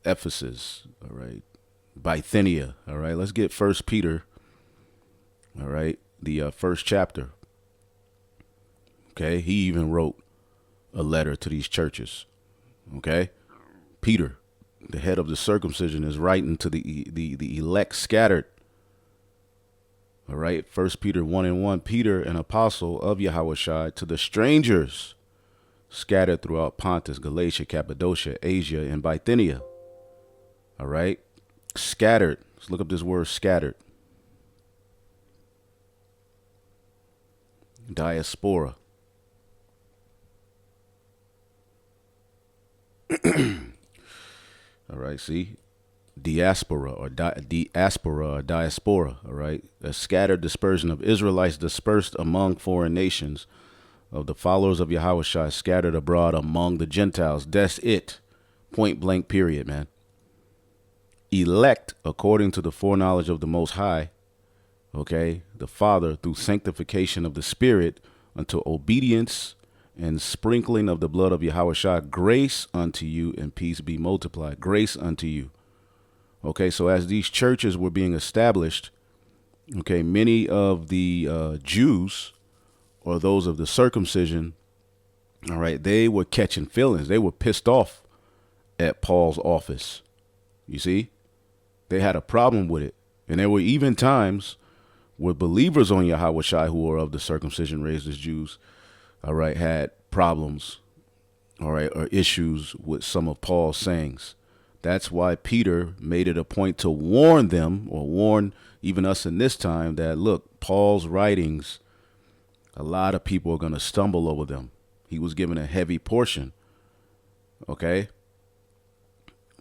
Ephesus. All right, Bithynia. All right, let's get 1 Peter. All right, the first chapter. Okay, he even wrote a letter to these churches. Okay, Peter, the head of the circumcision, is writing to the elect scattered. All right. 1 Peter 1:1, Peter, an apostle of Yahushua, to the strangers scattered throughout Pontus, Galatia, Cappadocia, Asia, and Bithynia. All right. Scattered. Let's look up this word scattered. Diaspora. All right. See? Diaspora or diaspora. All right. A scattered dispersion of Israelites dispersed among foreign nations, of the followers of Yahushua scattered abroad among the Gentiles. That's it. Point blank, period, man. Elect according to the foreknowledge of the Most High, okay, the Father, through sanctification of the Spirit unto obedience and sprinkling of the blood of Yahushua, grace unto you and peace be multiplied. Grace unto you. Okay, so as these churches were being established, okay, many of the Jews or those of the circumcision, all right, they were catching feelings. They were pissed off at Paul's office. You see, they had a problem with it. And there were even times where believers on Yahushua who were of the circumcision raised as Jews, all right, had problems, all right, or issues with some of Paul's sayings. That's why Peter made it a point to warn them, or warn even us in this time, that look, Paul's writings, a lot of people are going to stumble over them. He was given a heavy portion. Okay.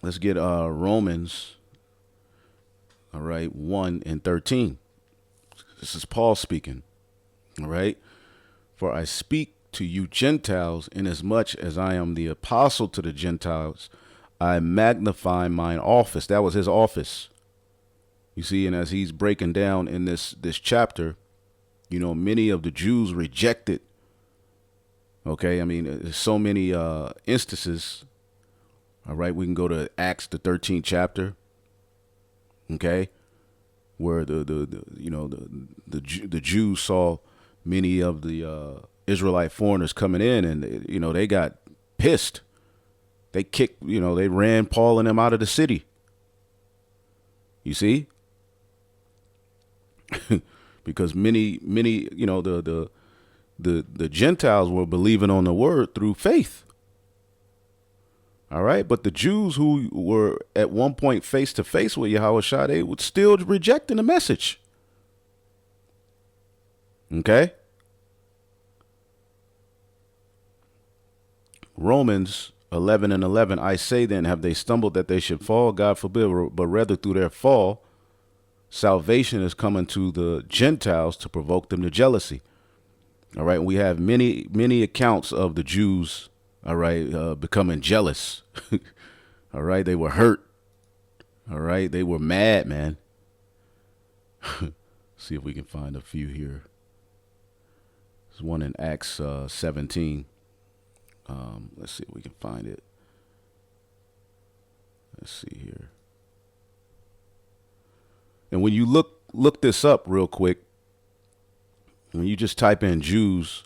Let's get Romans, all right, 1:13. This is Paul speaking. All right. For I speak to you Gentiles, inasmuch as I am the apostle to the Gentiles, I magnify mine office. That was his office. You see, and as he's breaking down in this chapter, you know, many of the Jews rejected. Okay, I mean, there's so many instances. All right, we can go to Acts, the 13th chapter. Okay, where the Jews saw many of the Israelite foreigners coming in, and you know, they got pissed. They kicked, you know, they ran Paul and them out of the city. You see? Because many, you know, the Gentiles were believing on the word through faith. All right. But the Jews who were at one point face to face with Yahushua, they were still rejecting the message. Okay. Romans 11:11, I say then, have they stumbled that they should fall? God forbid, but rather through their fall, salvation is coming to the Gentiles to provoke them to jealousy. All right. We have many accounts of the Jews, all right, becoming jealous. All right. They were hurt. All right. They were mad, man. See if we can find a few here. There's one in Acts 17. Let's see if we can find it. Let's see here. And when you look this up real quick, when you just type in Jews,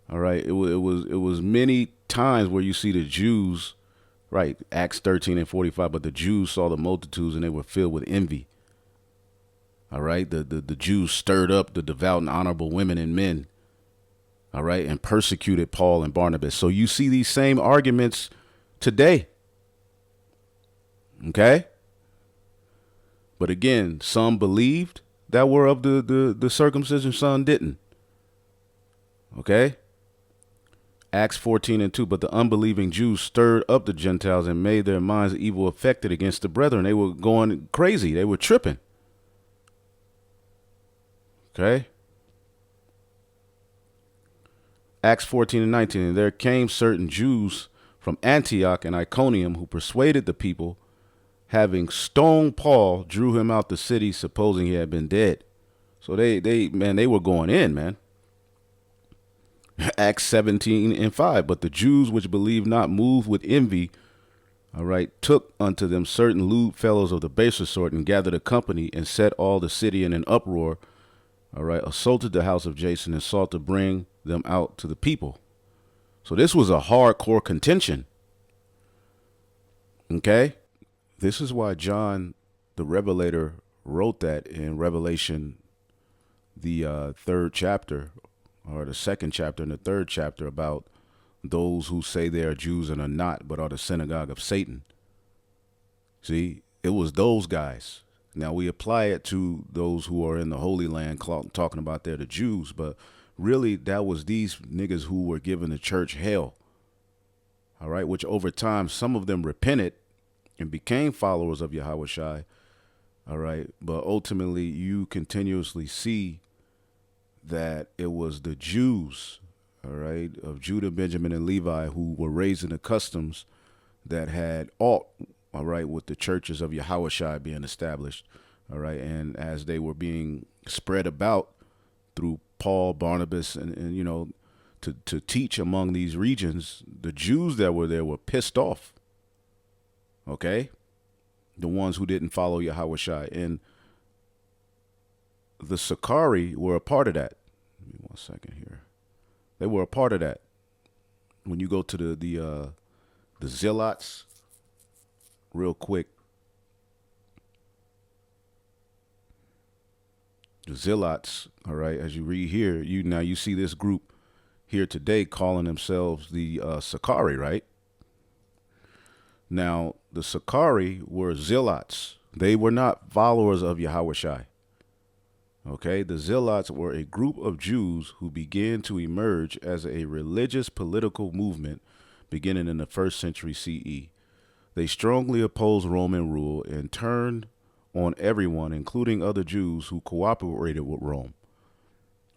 all right, it was many times where you see the Jews, right, Acts 13:45, but the Jews saw the multitudes and they were filled with envy. All right, the Jews stirred up the devout and honorable women and men. All right, and persecuted Paul and Barnabas. So you see these same arguments today. Okay? But again, some believed that were of the circumcision, some didn't. Okay? Acts 14:2, but the unbelieving Jews stirred up the Gentiles and made their minds evil affected against the brethren. They were going crazy. They were tripping. Okay? Acts 14:19, and there came certain Jews from Antioch and Iconium who persuaded the people, having stoned Paul, drew him out the city, supposing he had been dead. So they were going in, man. Acts 17:5, but the Jews which believed not, moved with envy, all right, took unto them certain lewd fellows of the baser sort, and gathered a company, and set all the city in an uproar, all right, assaulted the house of Jason, and sought to bring them out to the people. So this was a hardcore contention. Okay? This is why John the Revelator wrote that in Revelation the third chapter, or the second chapter and the third chapter, about those who say they are Jews and are not, but are the synagogue of Satan. See, it was those guys. Now we apply it to those who are in the Holy Land, talking about they're the Jews, but really that was these niggas who were giving the church hell. All right, which over time some of them repented and became followers of Yahweh Shai. All right, but ultimately you continuously see that it was the Jews, all right, of Judah, Benjamin, and Levi who were raising the customs that had aught, all right, with the churches of Yahweh Shai being established, all right, and as they were being spread about through Paul, Barnabas, and you know, to teach among these regions, the Jews that were there were pissed off, okay, the ones who didn't follow Yahweh Shai, and the Sakari were a part of that. Give me 1 second here. They were a part of that. When you go to the zealots, real quick, the zealots, all right, as you read here, you see this group here today calling themselves the Sakari, right? Now, the Sakari were zealots. They were not followers of Yahweh Shai. Okay, the zealots were a group of Jews who began to emerge as a religious political movement beginning in the 1st century CE. They strongly opposed Roman rule and turned on everyone, including other Jews who cooperated with Rome.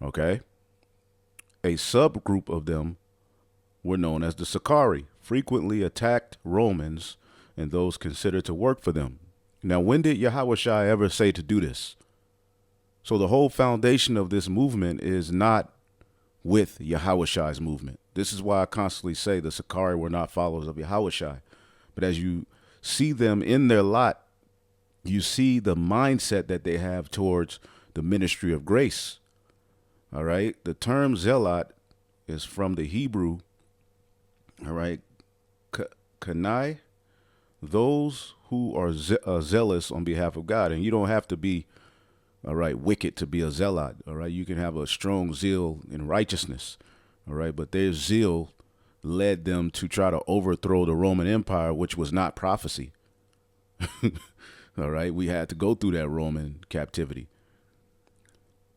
Okay, a subgroup of them were known as the Sakari, frequently attacked Romans and those considered to work for them. Now, when did Yahweh Shai ever say to do this? So the whole foundation of this movement is not with Yahweh Shai's movement. This is why I constantly say the Sakari were not followers of Yahweh Shai. But as you see them in their lot, you see the mindset that they have towards the ministry of grace. All right. The term zealot is from the Hebrew. All right. Kanai, those who are zealous on behalf of God. And you don't have to be, all right, wicked to be a zealot. All right. You can have a strong zeal in righteousness. All right. But their zeal led them to try to overthrow the Roman Empire, which was not prophecy. All right. We had to go through that Roman captivity.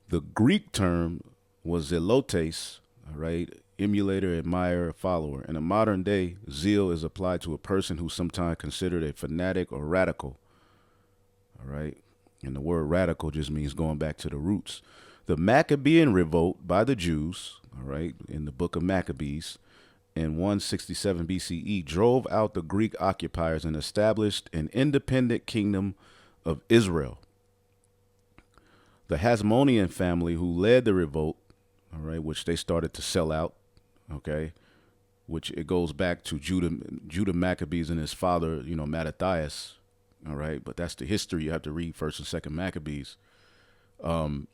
The Greek term was zelotes, all right, emulator, admirer, follower. In a modern day, zeal is applied to a person who's sometimes considered a fanatic or radical. All right. And the word radical just means going back to the roots. The Maccabean revolt by the Jews, all right, in the book of Maccabees in 167 BCE, drove out the Greek occupiers and established an independent kingdom of Israel. The Hasmonean family who led the revolt, all right, which they started to sell out, okay, which it goes back to Judah Maccabees and his father, you know, Mattathias. All right, but that's the history. You have to read 1st and 2nd Maccabees. The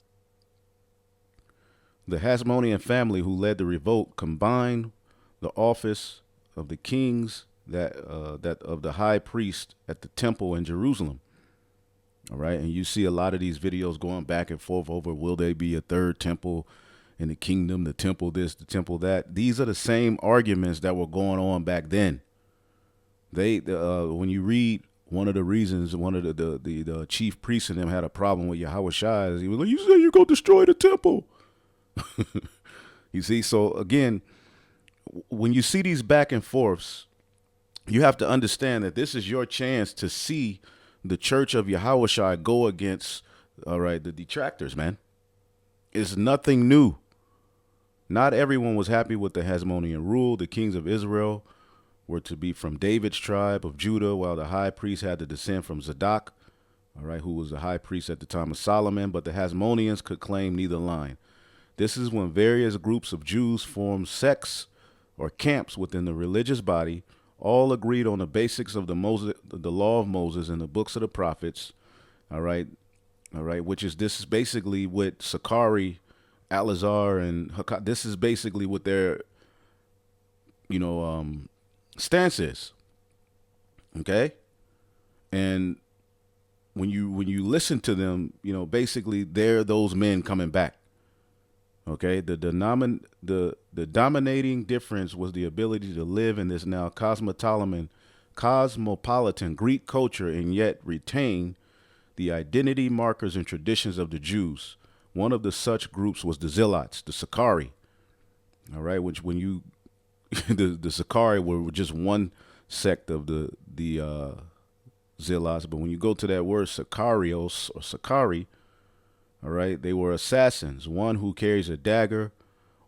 Hasmonean family who led the revolt combined the office of the kings that of the high priest at the temple in Jerusalem. All right, and you see a lot of these videos going back and forth over will there be a third temple in the kingdom, the temple this, the temple that. These are the same arguments that were going on back then. When you read one of the reasons, one of the chief priests in them had a problem with Yahweh Shai is he was like, you say you're going to destroy the temple. You see, so again, when you see these back and forths, you have to understand that this is your chance to see the church of Yahweh Shai go against, all right, the detractors, man. It's nothing new. Not everyone was happy with the Hasmonean rule. The kings of Israel were to be from David's tribe of Judah, while the high priest had to descend from Zadok, all right, who was the high priest at the time of Solomon, but the Hasmoneans could claim neither line. This is when various groups of Jews formed sects or camps within the religious body, all agreed on the basics of the law of Moses and the books of the prophets, all right, which is, this is basically what Sakari, Alazar, and Hakak, this is basically what their, stance is, okay? And when you listen to them, basically they're those men coming back. Okay, the dominating difference was the ability to live in this now cosmopolitan Greek culture and yet retain the identity markers and traditions of the Jews. One of the such groups was the Zealots, the Sicarii. All right, which when you the Sicarii were just one sect of the Zealots, but when you go to that word Sicarios or Sicarii, all right, they were assassins, one who carries a dagger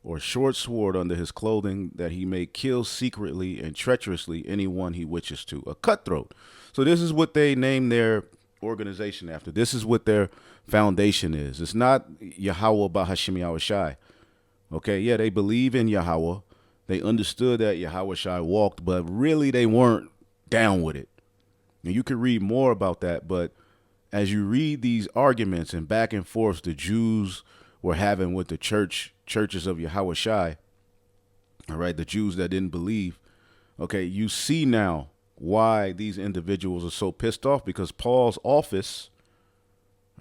or short sword under his clothing that he may kill secretly and treacherously anyone he wishes to. A cutthroat. So this is what they named their organization after. This is what their foundation is. It's not Yahweh Bahashim Yahushai. Okay, yeah, they believe in Yahweh. They understood that Yahushai walked, but really they weren't down with it. And you can read more about that, but as you read these arguments and back and forth the Jews were having with the churches of Yahushai, all right, the Jews that didn't believe, okay, you see now why these individuals are so pissed off, because Paul's office,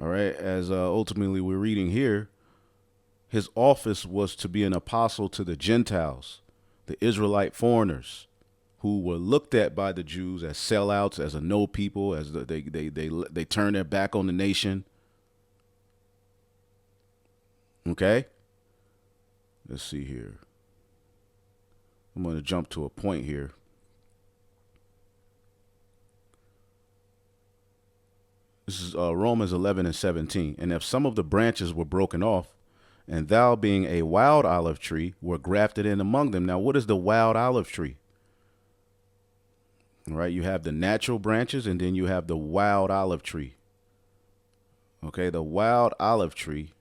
all right, as ultimately we're reading here, his office was to be an apostle to the Gentiles, the Israelite foreigners, who were looked at by the Jews as sellouts, as a no people, as they turn their back on the nation. Okay? Let's see here. I'm going to jump to a point here. This is Romans 11:17. And if some of the branches were broken off, and thou being a wild olive tree were grafted in among them. Now, what is the wild olive tree? All right, you have the natural branches, and then you have the wild olive tree. Okay, the wild olive tree,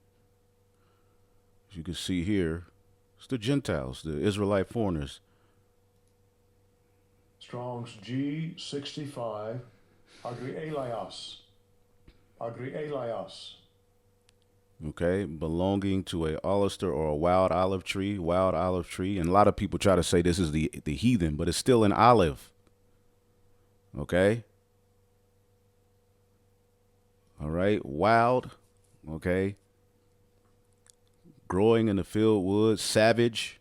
as you can see here, it's the Gentiles, the Israelite foreigners. Strong's G65, agrielios. Agrielios. Okay, belonging to a olister or a wild olive tree, and a lot of people try to say this is the heathen, but it's still an olive. Okay. All right. Wild. Okay. Growing in the field woods. Savage.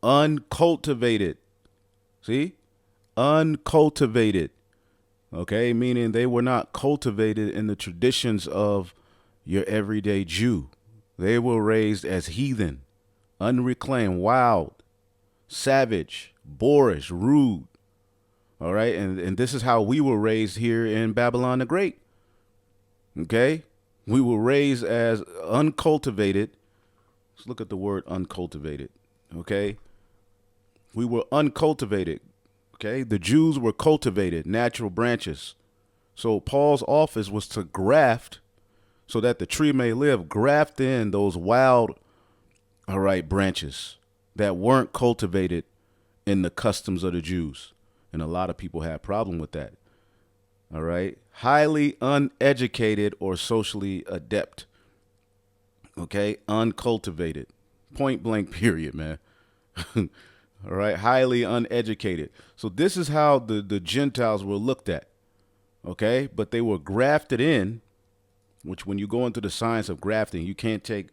Uncultivated. See? Uncultivated. Okay. Meaning they were not cultivated in the traditions of your everyday Jew. They were raised as heathen, unreclaimed, wild, savage, boorish, rude. All right. And this is how we were raised here in Babylon the Great. Okay. We were raised as uncultivated. Let's look at the word uncultivated. Okay. We were uncultivated. Okay. The Jews were cultivated, natural branches. So Paul's office was to graft so that the tree may live, graft in those wild, all right, branches that weren't cultivated in the customs of the Jews. And a lot of people had a problem with that. All right. Highly uneducated or socially adept. Okay. Uncultivated. Point blank period, man. All right. Highly uneducated. So this is how the Gentiles were looked at. Okay. But they were grafted in, which when you go into the science of grafting, you can't take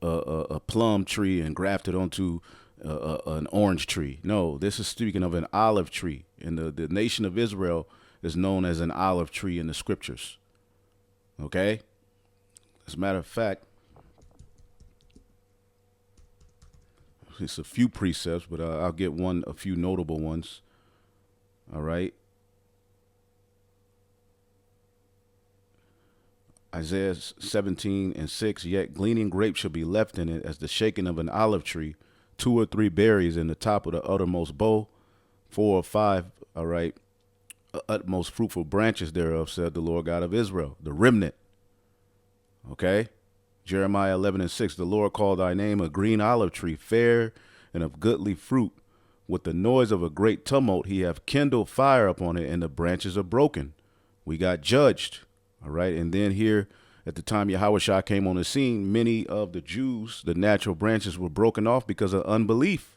a plum tree and graft it onto an orange tree. No, this is speaking of an olive tree. And the nation of Israel is known as an olive tree in the scriptures. Okay? As a matter of fact, it's a few precepts, but I'll get a few notable ones. All right? Isaiah 17:6, yet gleaning grapes shall be left in it as the shaking of an olive tree, 2 or 3 berries in the top of the uttermost bough, 4 or 5, all right, utmost fruitful branches thereof, said the Lord God of Israel, the remnant. Okay. Jeremiah 11:6, the Lord called thy name a green olive tree, fair and of goodly fruit. With the noise of a great tumult, he hath kindled fire upon it, and the branches are broken. We got judged. All right. And then here at the time Yahushua came on the scene, many of the Jews, the natural branches, were broken off because of unbelief.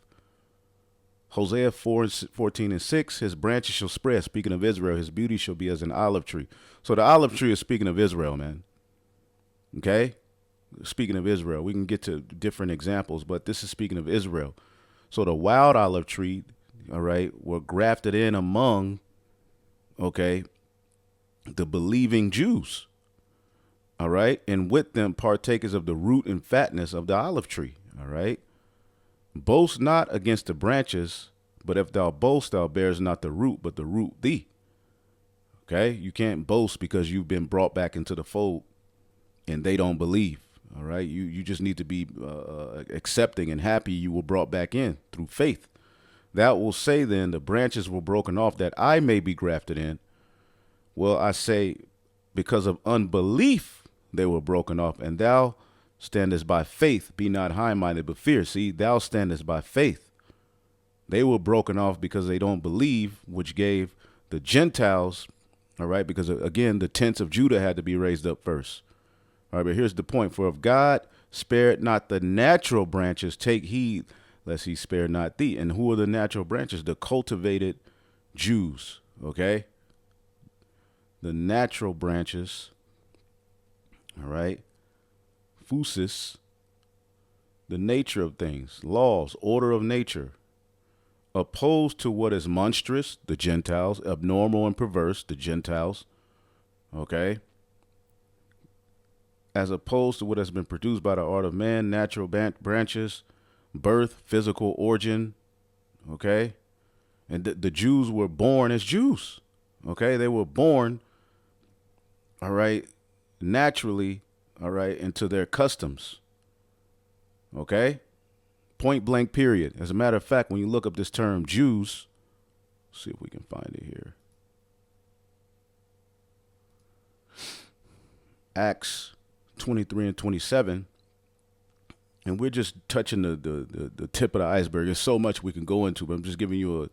Hosea 4:14-6, his branches shall spread. Speaking of Israel, his beauty shall be as an olive tree. So the olive tree is speaking of Israel, man. Okay? Speaking of Israel, we can get to different examples, but this is speaking of Israel. So the wild olive tree, all right, were grafted in among, okay, the believing Jews, all right, and with them partakers of the root and fatness of the olive tree, all right. Boast not against the branches, but if thou boast, thou bearest not the root, but the root thee. Okay, you can't boast because you've been brought back into the fold and they don't believe. All right, you just need to be accepting and happy you were brought back in through faith. That will say then the branches were broken off that I may be grafted in. Well, I say because of unbelief they were broken off, and thou standest by faith, be not high-minded but fear. See, thou standest by faith. They were broken off because they don't believe, which gave the Gentiles, all right, because again, the tents of Judah had to be raised up first. All right, but here's the point. For if God spared not the natural branches, take heed lest he spare not thee. And who are the natural branches? The cultivated Jews, okay? The natural branches, all right? Physis, the nature of things, laws, order of nature, opposed to what is monstrous, the Gentiles, abnormal and perverse, the Gentiles, okay? As opposed to what has been produced by the art of man, natural branches, birth, physical origin, okay? And the Jews were born as Jews, okay? They were born, all right, naturally, all right, into their customs, okay? Point blank period. As a matter of fact, when you look up this term Jews, let's see if we can find it here. Acts 23 and 27, and we're just touching the tip of the iceberg. There's so much we can go into, but I'm just giving you a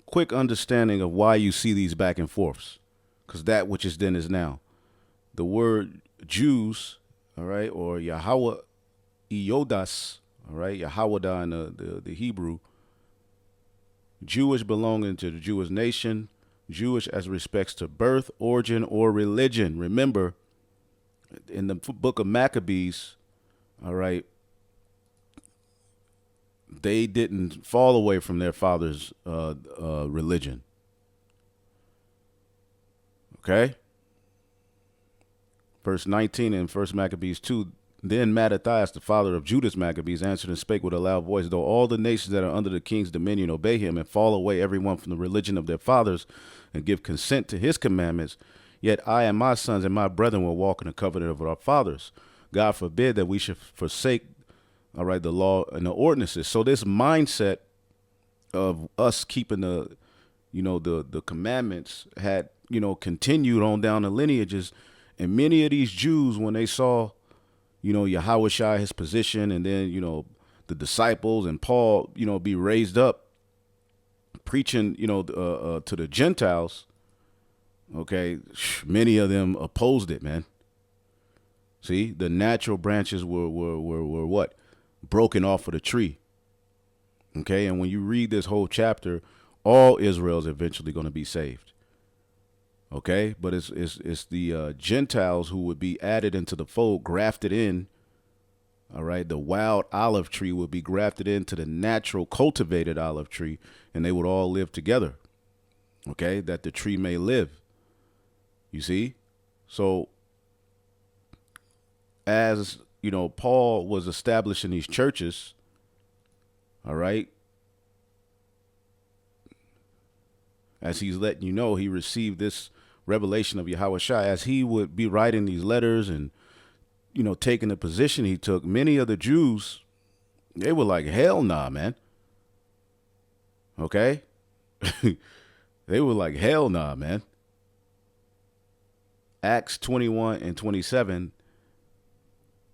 quick understanding of why you see these back and forths, because that which is then is now. The word Jews, all right, or Yahweh Iodas, all right, Yahwadah in the Hebrew, Jewish belonging to the Jewish nation, Jewish as respects to birth, origin, or religion. Remember, in the book of Maccabees, all right, they didn't fall away from their father's religion. Okay? Verse 19 in 1 Maccabees 2, then Mattathias, the father of Judas Maccabees, answered and spake with a loud voice, though all the nations that are under the king's dominion obey him and fall away every one from the religion of their fathers and give consent to his commandments, yet I and my sons and my brethren will walk in the covenant of our fathers. God forbid that we should forsake, all right, the law and the ordinances. So this mindset of us keeping the commandments had, continued on down the lineages. And many of these Jews, when they saw, Yahushua, his position, and then, the disciples and Paul, be raised up preaching, to the Gentiles, okay, many of them opposed it, man. See, the natural branches were what? Broken off of the tree. Okay, and when you read this whole chapter, all Israel is eventually going to be saved. Okay, but it's the Gentiles who would be added into the fold, grafted in. All right, the wild olive tree would be grafted into the natural cultivated olive tree, and they would all live together. Okay, that the tree may live. You see? So as, Paul was establishing these churches, all right, as he's letting you know, he received this revelation of Yahushua as he would be writing these letters and, taking the position he took. Many of the Jews, they were like, hell nah, man. Okay? They were like, hell nah, man. Acts 21 and 27,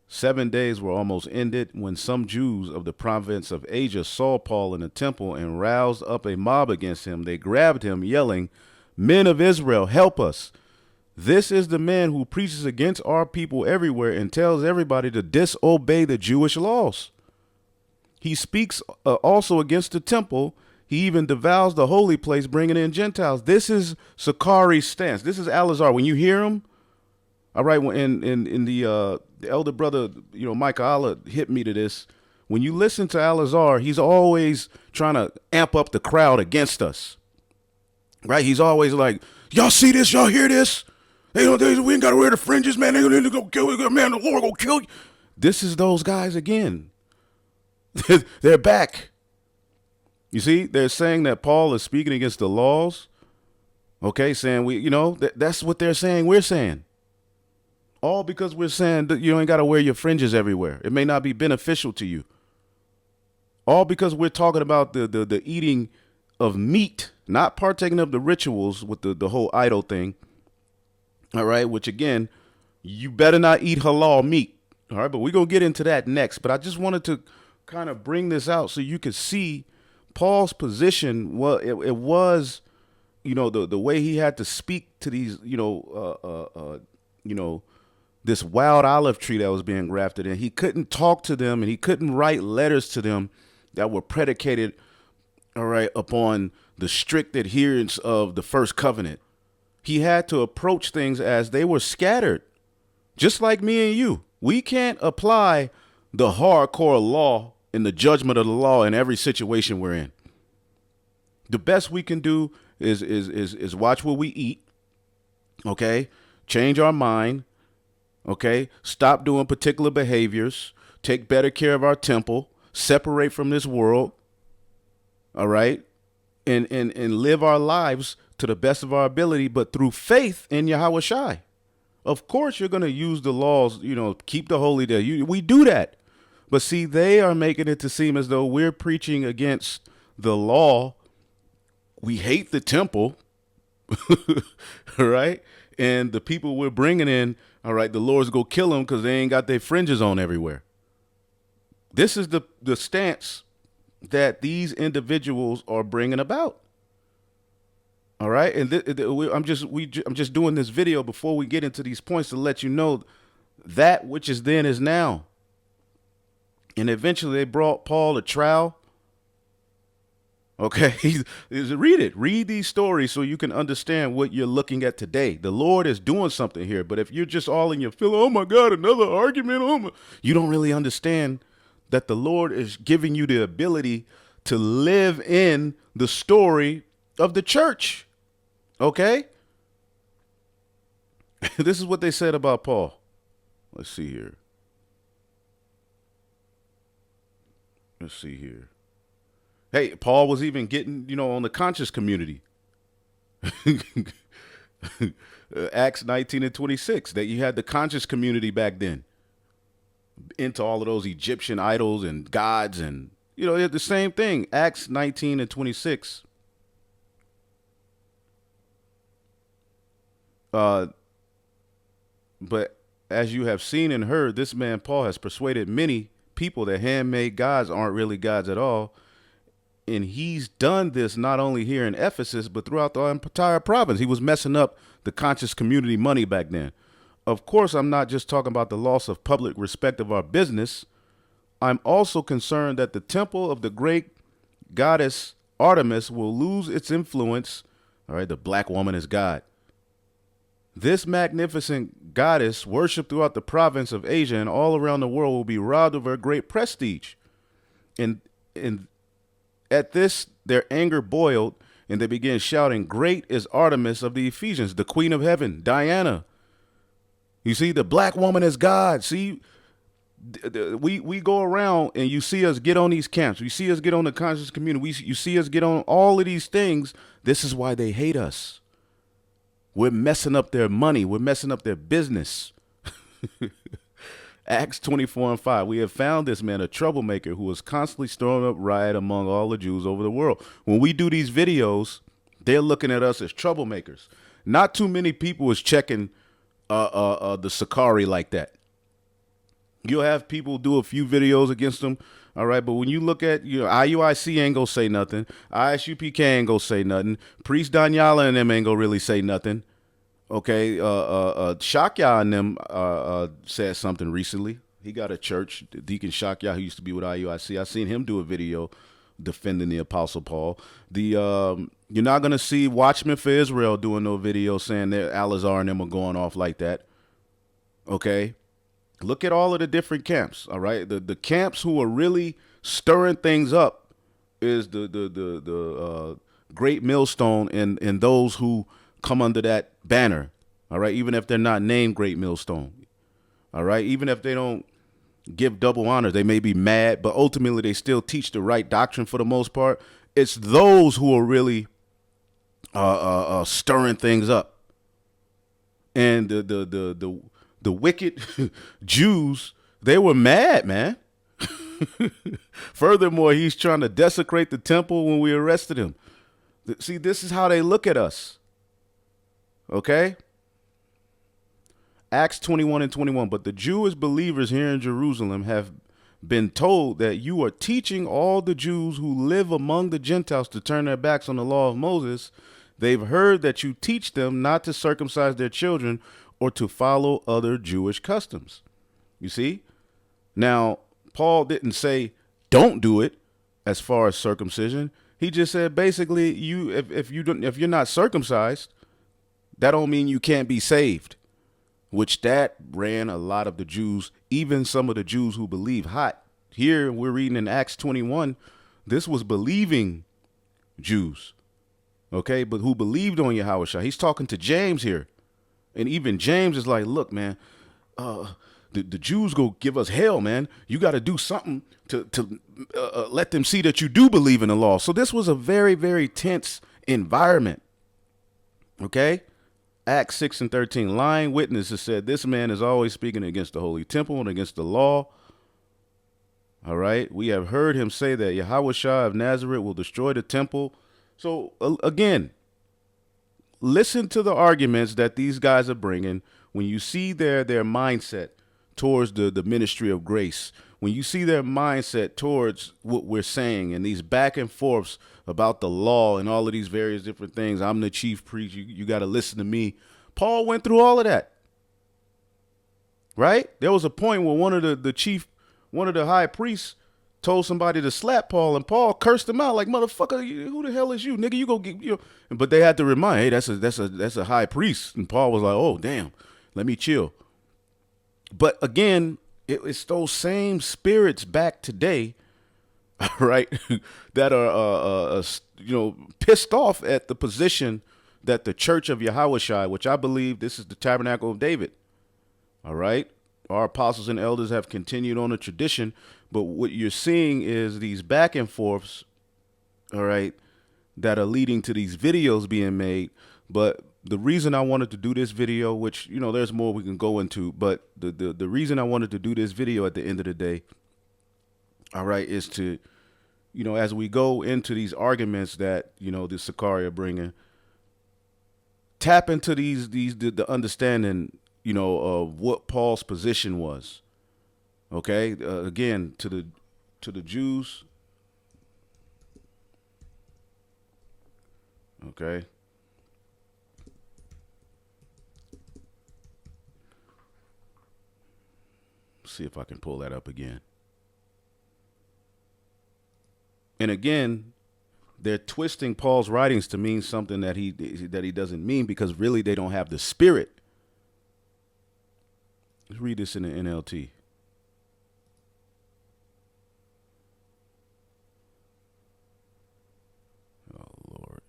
7 days were almost ended when some Jews of the province of Asia saw Paul in the temple and roused up a mob against him. They grabbed him, yelling, "Men of Israel, help us. This is the man who preaches against our people everywhere and tells everybody to disobey the Jewish laws. He speaks also against the temple. He even devours the holy place, bringing in Gentiles. This is Sakari's stance. This is Alazar. When you hear him, all right, in the elder brother, Micah Allah hit me to this. When you listen to Alazar, he's always trying to amp up the crowd against us, right? He's always like, y'all see this? Y'all hear this? We ain't got to wear the fringes, man. They're going to go kill you, man. The Lord going to kill you. This is those guys again. They're back. You see, they're saying that Paul is speaking against the laws. Okay, saying that's what they're saying. We're saying. All because we're saying that you ain't got to wear your fringes everywhere. It may not be beneficial to you. All because we're talking about the eating of meat, not partaking of the rituals with the whole idol thing. All right, which again, you better not eat halal meat. All right, but we're going to get into that next. But I just wanted to kind of bring this out so you could see Paul's position. Well, it was, the way he had to speak to these, this wild olive tree that was being grafted in. He couldn't talk to them and he couldn't write letters to them that were predicated, all right, upon the strict adherence of the first covenant. He had to approach things as they were scattered, just like me and you. We can't apply the hardcore law and the judgment of the law in every situation we're in. The best we can do is watch what we eat, okay? Change our mind, okay? Stop doing particular behaviors, take better care of our temple, separate from this world, all right? And live our lives to the best of our ability, but through faith in Yahweh Shai. Of course, you're going to use the laws, keep the holy day. We do that. But see, they are making it to seem as though we're preaching against the law. We hate the temple, right? And the people we're bringing in, all right, the Lord's going to kill them because they ain't got their fringes on everywhere. This is the stance that these individuals are bringing about. All right. And I'm just doing this video before we get into these points to let you know that which is then is now. And eventually they brought Paul to trial. Okay. Read these stories so you can understand what you're looking at today. The Lord is doing something here. But if you're just all in your feeling, oh my God, another argument. You don't really understand that the Lord is giving you the ability to live in the story of the church. Okay? This is what they said about Paul. Let's see here. Hey, Paul was even getting, on the conscious community. Acts 19 and 26, that you had the conscious community back then. Into all of those Egyptian idols and gods and, the same thing. Acts 19 and 26. But as you have seen and heard, this man Paul has persuaded many people that handmade gods aren't really gods at all. And he's done this not only here in Ephesus, but throughout the entire province. He was messing up the conscious community money back then. Of course, I'm not just talking about the loss of public respect of our business. I'm also concerned that the temple of the great goddess Artemis will lose its influence. All right, the black woman is God. This magnificent goddess worshipped throughout the province of Asia and all around the world will be robbed of her great prestige. And at this, their anger boiled and they began shouting, "Great is Artemis of the Ephesians, the queen of heaven, Diana." You see, the black woman is God. See, we go around and you see us get on these camps. You see us get on the conscious community. You see us get on all of these things. This is why they hate us. We're messing up their money. We're messing up their business. Acts 24 and 5. We have found this man a troublemaker who is constantly stirring up riot among all the Jews over the world. When we do these videos, they're looking at us as troublemakers. Not too many people is checking the Sakari like that. You'll have people do a few videos against them. All right. But when you look at, IUIC ain't gonna say nothing. ISUPK ain't gonna say nothing. Priest Danyala and them ain't gonna really say nothing. Okay. Shakya and them said something recently. He got a church, Deacon Shakya, who used to be with IUIC. I seen him do a video defending the Apostle Paul. You're not gonna see Watchmen for Israel doing no video saying that Al-Azhar and them are going off like that. Okay, look at all of the different camps. All right, the camps who are really stirring things up is the great millstone and those who come under that banner. All right, even if they're not named Great Millstone. All right, even if they don't give double honors, they may be mad, but ultimately they still teach the right doctrine for the most part. It's those who are really stirring things up, and the wicked Jews, they were mad, man. Furthermore, he's trying to desecrate the temple when we arrested him. See, this is how they look at us. Okay? Acts 21:21. But the Jewish believers here in Jerusalem have been told that you are teaching all the Jews who live among the Gentiles to turn their backs on the law of Moses. They've heard that you teach them not to circumcise their children or to follow other Jewish customs. You see? Now, Paul didn't say don't do it as far as circumcision. He just said basically if you're not circumcised, that don't mean you can't be saved. Which that ran a lot of the Jews, even some of the Jews who believe hot. Here we're reading in Acts 21, this was believing Jews, okay, but who believed on Yahushua. He's talking to James here, and even James is like, look, man, the Jews go give us hell, man. You got to do something to let them see that you do believe in the law. So this was a very, very tense environment, okay. Acts 6:13, lying witnesses said, this man is always speaking against the holy temple and against the law. All right. We have heard him say that Yahushua of Nazareth will destroy the temple. So again, listen to the arguments that these guys are bringing. When you see their mindset towards the ministry of grace, when you see their mindset towards what we're saying and these back and forths about the law and all of these various different things. I'm the chief priest. You got to listen to me. Paul went through all of that. Right? There was a point where one of the high priests told somebody to slap Paul, and Paul cursed him out like, motherfucker, who the hell is you? Nigga, you go get you. But they had to remind, hey, that's a high priest. And Paul was like, oh, damn, let me chill. But again, it's those same spirits back today, right, that are pissed off at the position that the Church of Yahushua, which I believe this is the Tabernacle of David, all right, our apostles and elders have continued on a tradition, but what you're seeing is these back and forths, all right, that are leading to these videos being made. But the reason I wanted to do this video, which, there's more we can go into, but the reason I wanted to do this video at the end of the day, all right, is to, as we go into these arguments that, the Sakari are bringing, tap into the understanding, of what Paul's position was. Okay. Again, to the Jews. Okay. See if I can pull that up again. And again, they're twisting Paul's writings to mean something that he doesn't mean, because really they don't have the spirit. Let's read this in the NLT. Oh, Lord.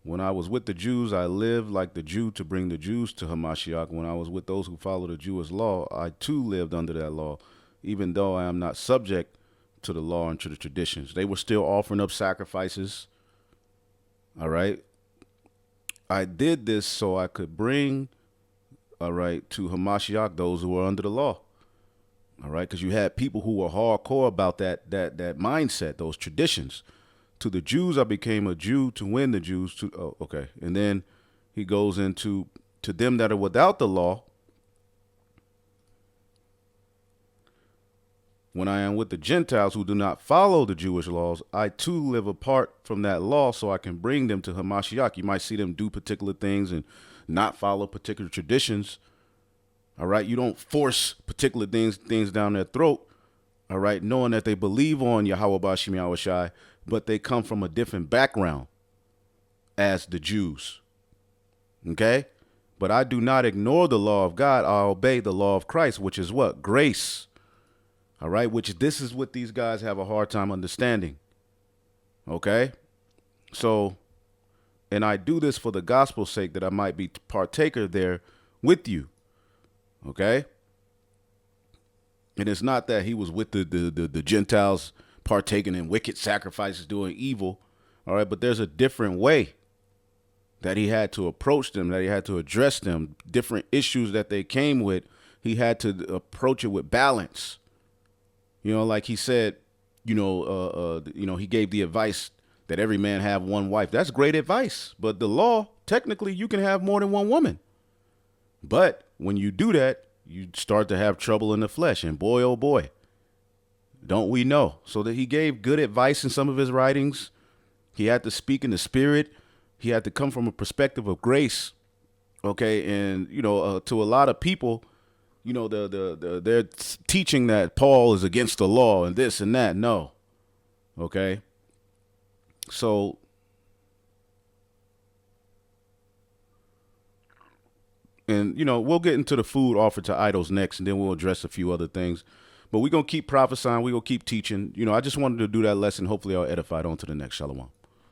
When I was with the Jews, I lived like the Jew to bring the Jews to Hamashiach. When I was with those who follow the Jewish law, I too lived under that law, even though I am not subject to the law and to the traditions. They were still offering up sacrifices. All right. I did this so I could bring, all right, to Hamashiach those who were under the law. All right. Because you had people who were hardcore about that mindset, those traditions. To the Jews, I became a Jew to win the Jews. Okay. And then he goes into to them that are without the law. When I am with the Gentiles who do not follow the Jewish laws, I too live apart from that law so I can bring them to Hamashiach. You might see them do particular things and not follow particular traditions. All right. You don't force particular things down their throat. all right, knowing that they believe on Yahweh Bashim Yahushai, but they come from a different background as the Jews. Okay? But I do not ignore the law of God. I obey the law of Christ, which is what? Grace. All right? Which this is what these guys have a hard time understanding. Okay? So, and I do this for the gospel's sake, that I might be partaker there with you. Okay? And it's not that he was with the Gentiles partaking in wicked sacrifices, doing evil. All right? But there's a different way that he had to approach them, that he had to address them, different issues that they came with. He had to approach it with balance. You know, like he said, he gave the advice that every man have one wife. That's great advice. But the law, technically, you can have more than one woman. But when you do that, you start to have trouble in the flesh. And boy, oh boy, don't we know? So that he gave good advice in some of his writings. He had to speak in the spirit. He had to come from a perspective of grace. Okay. And, to a lot of people, they're teaching that Paul is against the law and this and that. No. Okay. So, and, we'll get into the food offered to idols next, and then we'll address a few other things. But we're going to keep prophesying. We're going to keep teaching. I just wanted to do that lesson. Hopefully I'll edify it on to the next. Shalom.